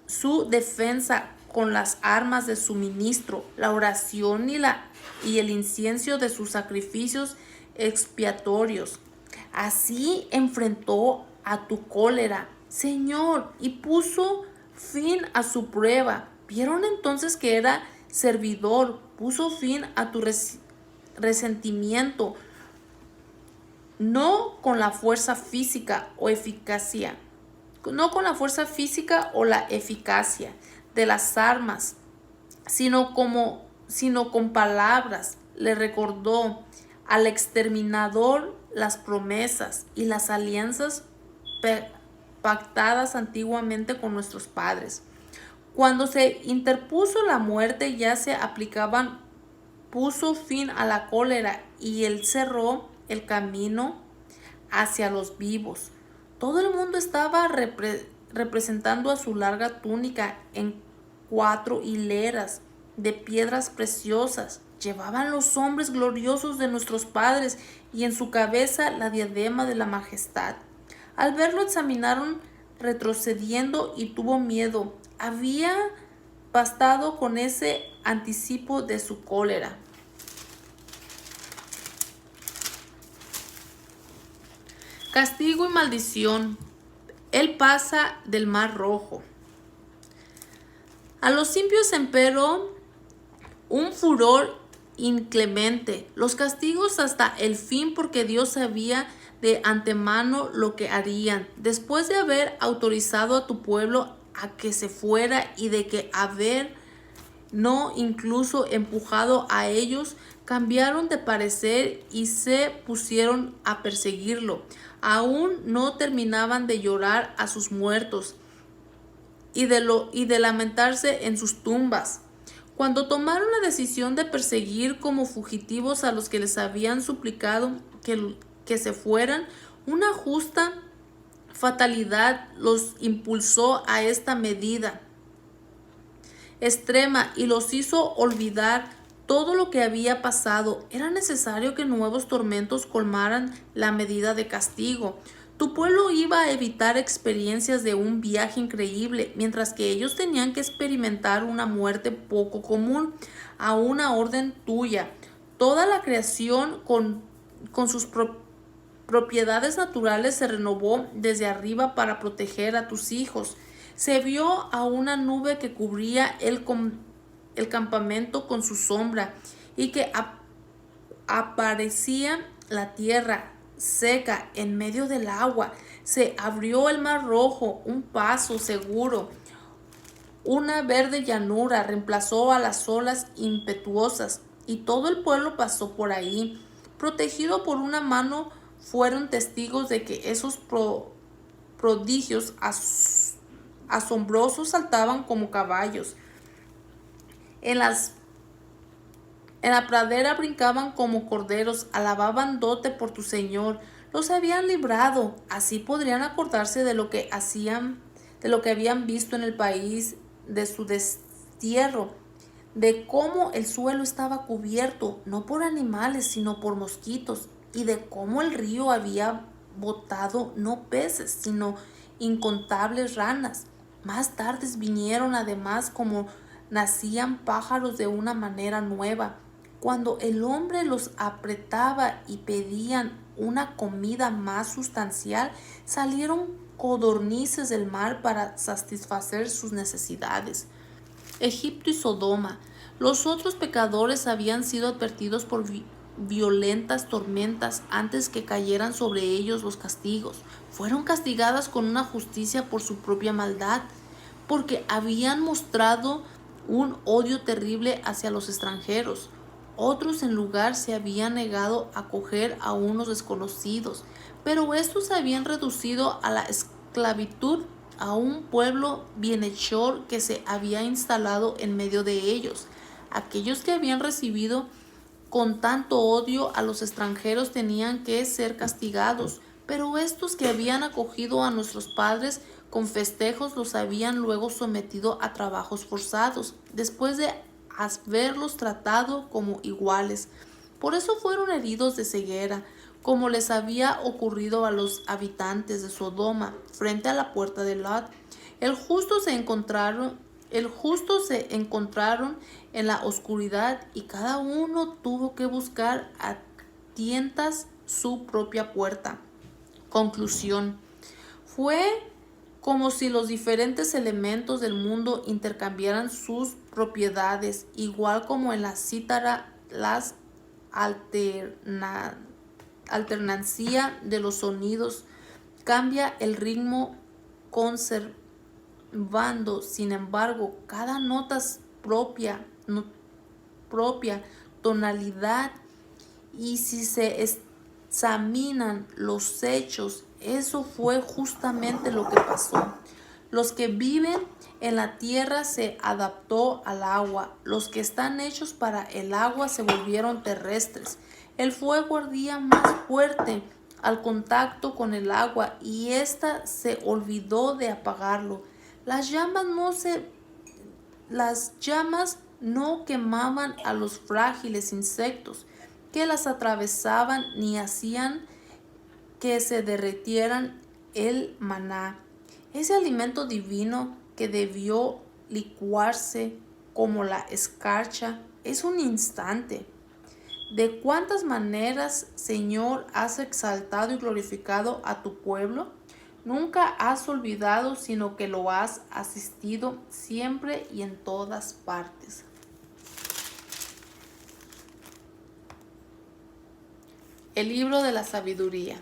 su defensa con las armas de su ministro, la oración y el incienso de sus sacrificios expiatorios. Así enfrentó a tu cólera, Señor, y puso fin a su prueba. Vieron entonces que era servidor, puso fin a tu resentimiento, no con la fuerza física o eficacia, la eficacia de las armas, sino con palabras. Le recordó al exterminador las promesas y las alianzas pactadas antiguamente con nuestros padres. Cuando se interpuso la muerte, ya se aplicaban, puso fin a la cólera, y él cerró el camino hacia los vivos. Todo el mundo estaba representando a su larga túnica en 4 hileras de piedras preciosas. Llevaban los hombres gloriosos de nuestros padres y en su cabeza la diadema de la majestad. Al verlo examinaron retrocediendo y tuvo miedo. Había bastado con ese anticipo de su cólera. Castigo y maldición. Él pasa del mar rojo. A los impios empero un furor inclemente, los castigos hasta el fin, porque Dios sabía de antemano lo que harían. Después de haber autorizado a tu pueblo a que se fuera y de que haber no incluso empujado a ellos, cambiaron de parecer y se pusieron a perseguirlo. Aún no terminaban de llorar a sus muertos y de lamentarse en sus tumbas. Cuando tomaron la decisión de perseguir como fugitivos a los que les habían suplicado que se fueran, una justa fatalidad los impulsó a esta medida extrema y los hizo olvidar todo lo que había pasado. Era necesario que nuevos tormentos colmaran la medida de castigo. Tu pueblo iba a evitar experiencias de un viaje increíble, mientras que ellos tenían que experimentar una muerte poco común, a una orden tuya. Toda la creación con sus propiedades naturales se renovó desde arriba para proteger a tus hijos. Se vio a una nube que cubría el campamento con su sombra y que aparecía la tierra seca en medio del agua. Se abrió el mar rojo, un paso seguro. Una verde llanura reemplazó a las olas impetuosas y todo el pueblo pasó por ahí. Protegido por una mano, fueron testigos de que esos prodigios asombrosos saltaban como caballos. En la pradera brincaban como corderos, alababan dote por tu Señor. Los habían librado, así podrían acordarse de lo que habían visto en el país de su destierro, de cómo el suelo estaba cubierto, no por animales, sino por mosquitos, y de cómo el río había botado no peces, sino incontables ranas. Más tardes vinieron además como nacían pájaros de una manera nueva. Cuando el hombre los apretaba y pedían una comida más sustancial, salieron codornices del mar para satisfacer sus necesidades. Egipto y Sodoma. Los otros pecadores habían sido advertidos por violentas tormentas antes que cayeran sobre ellos los castigos. Fueron castigadas con una justicia por su propia maldad, porque habían mostrado un odio terrible hacia los extranjeros. Otros en lugar se habían negado a acoger a unos desconocidos, pero estos se habían reducido a la esclavitud a un pueblo bienhechor que se había instalado en medio de ellos. Aquellos que habían recibido con tanto odio a los extranjeros tenían que ser castigados, pero estos que habían acogido a nuestros padres con festejos los habían luego sometido a trabajos forzados, después de haberlos tratado como iguales. Por eso fueron heridos de ceguera, como les había ocurrido a los habitantes de Sodoma frente a la puerta de Lot. El justo se encontraron en la oscuridad y cada uno tuvo que buscar a tientas su propia puerta. Conclusión. Fue como si los diferentes elementos del mundo intercambiaran sus propiedades, igual como en la cítara las alternancia de los sonidos cambia el ritmo conservando, sin embargo, cada nota propia tonalidad. Y si se examinan los hechos, eso fue justamente lo que pasó. Los que viven en la tierra se adaptó al agua. Los que están hechos para el agua se volvieron terrestres. El fuego ardía más fuerte al contacto con el agua y ésta se olvidó de apagarlo. Las llamas no quemaban a los frágiles insectos que las atravesaban ni hacían que se derritieran el maná, ese alimento divino que debió licuarse como la escarcha es un instante. ¿De cuántas maneras, Señor, has exaltado y glorificado a tu pueblo? Nunca has olvidado, sino que lo has asistido siempre y en todas partes. El libro de la sabiduría.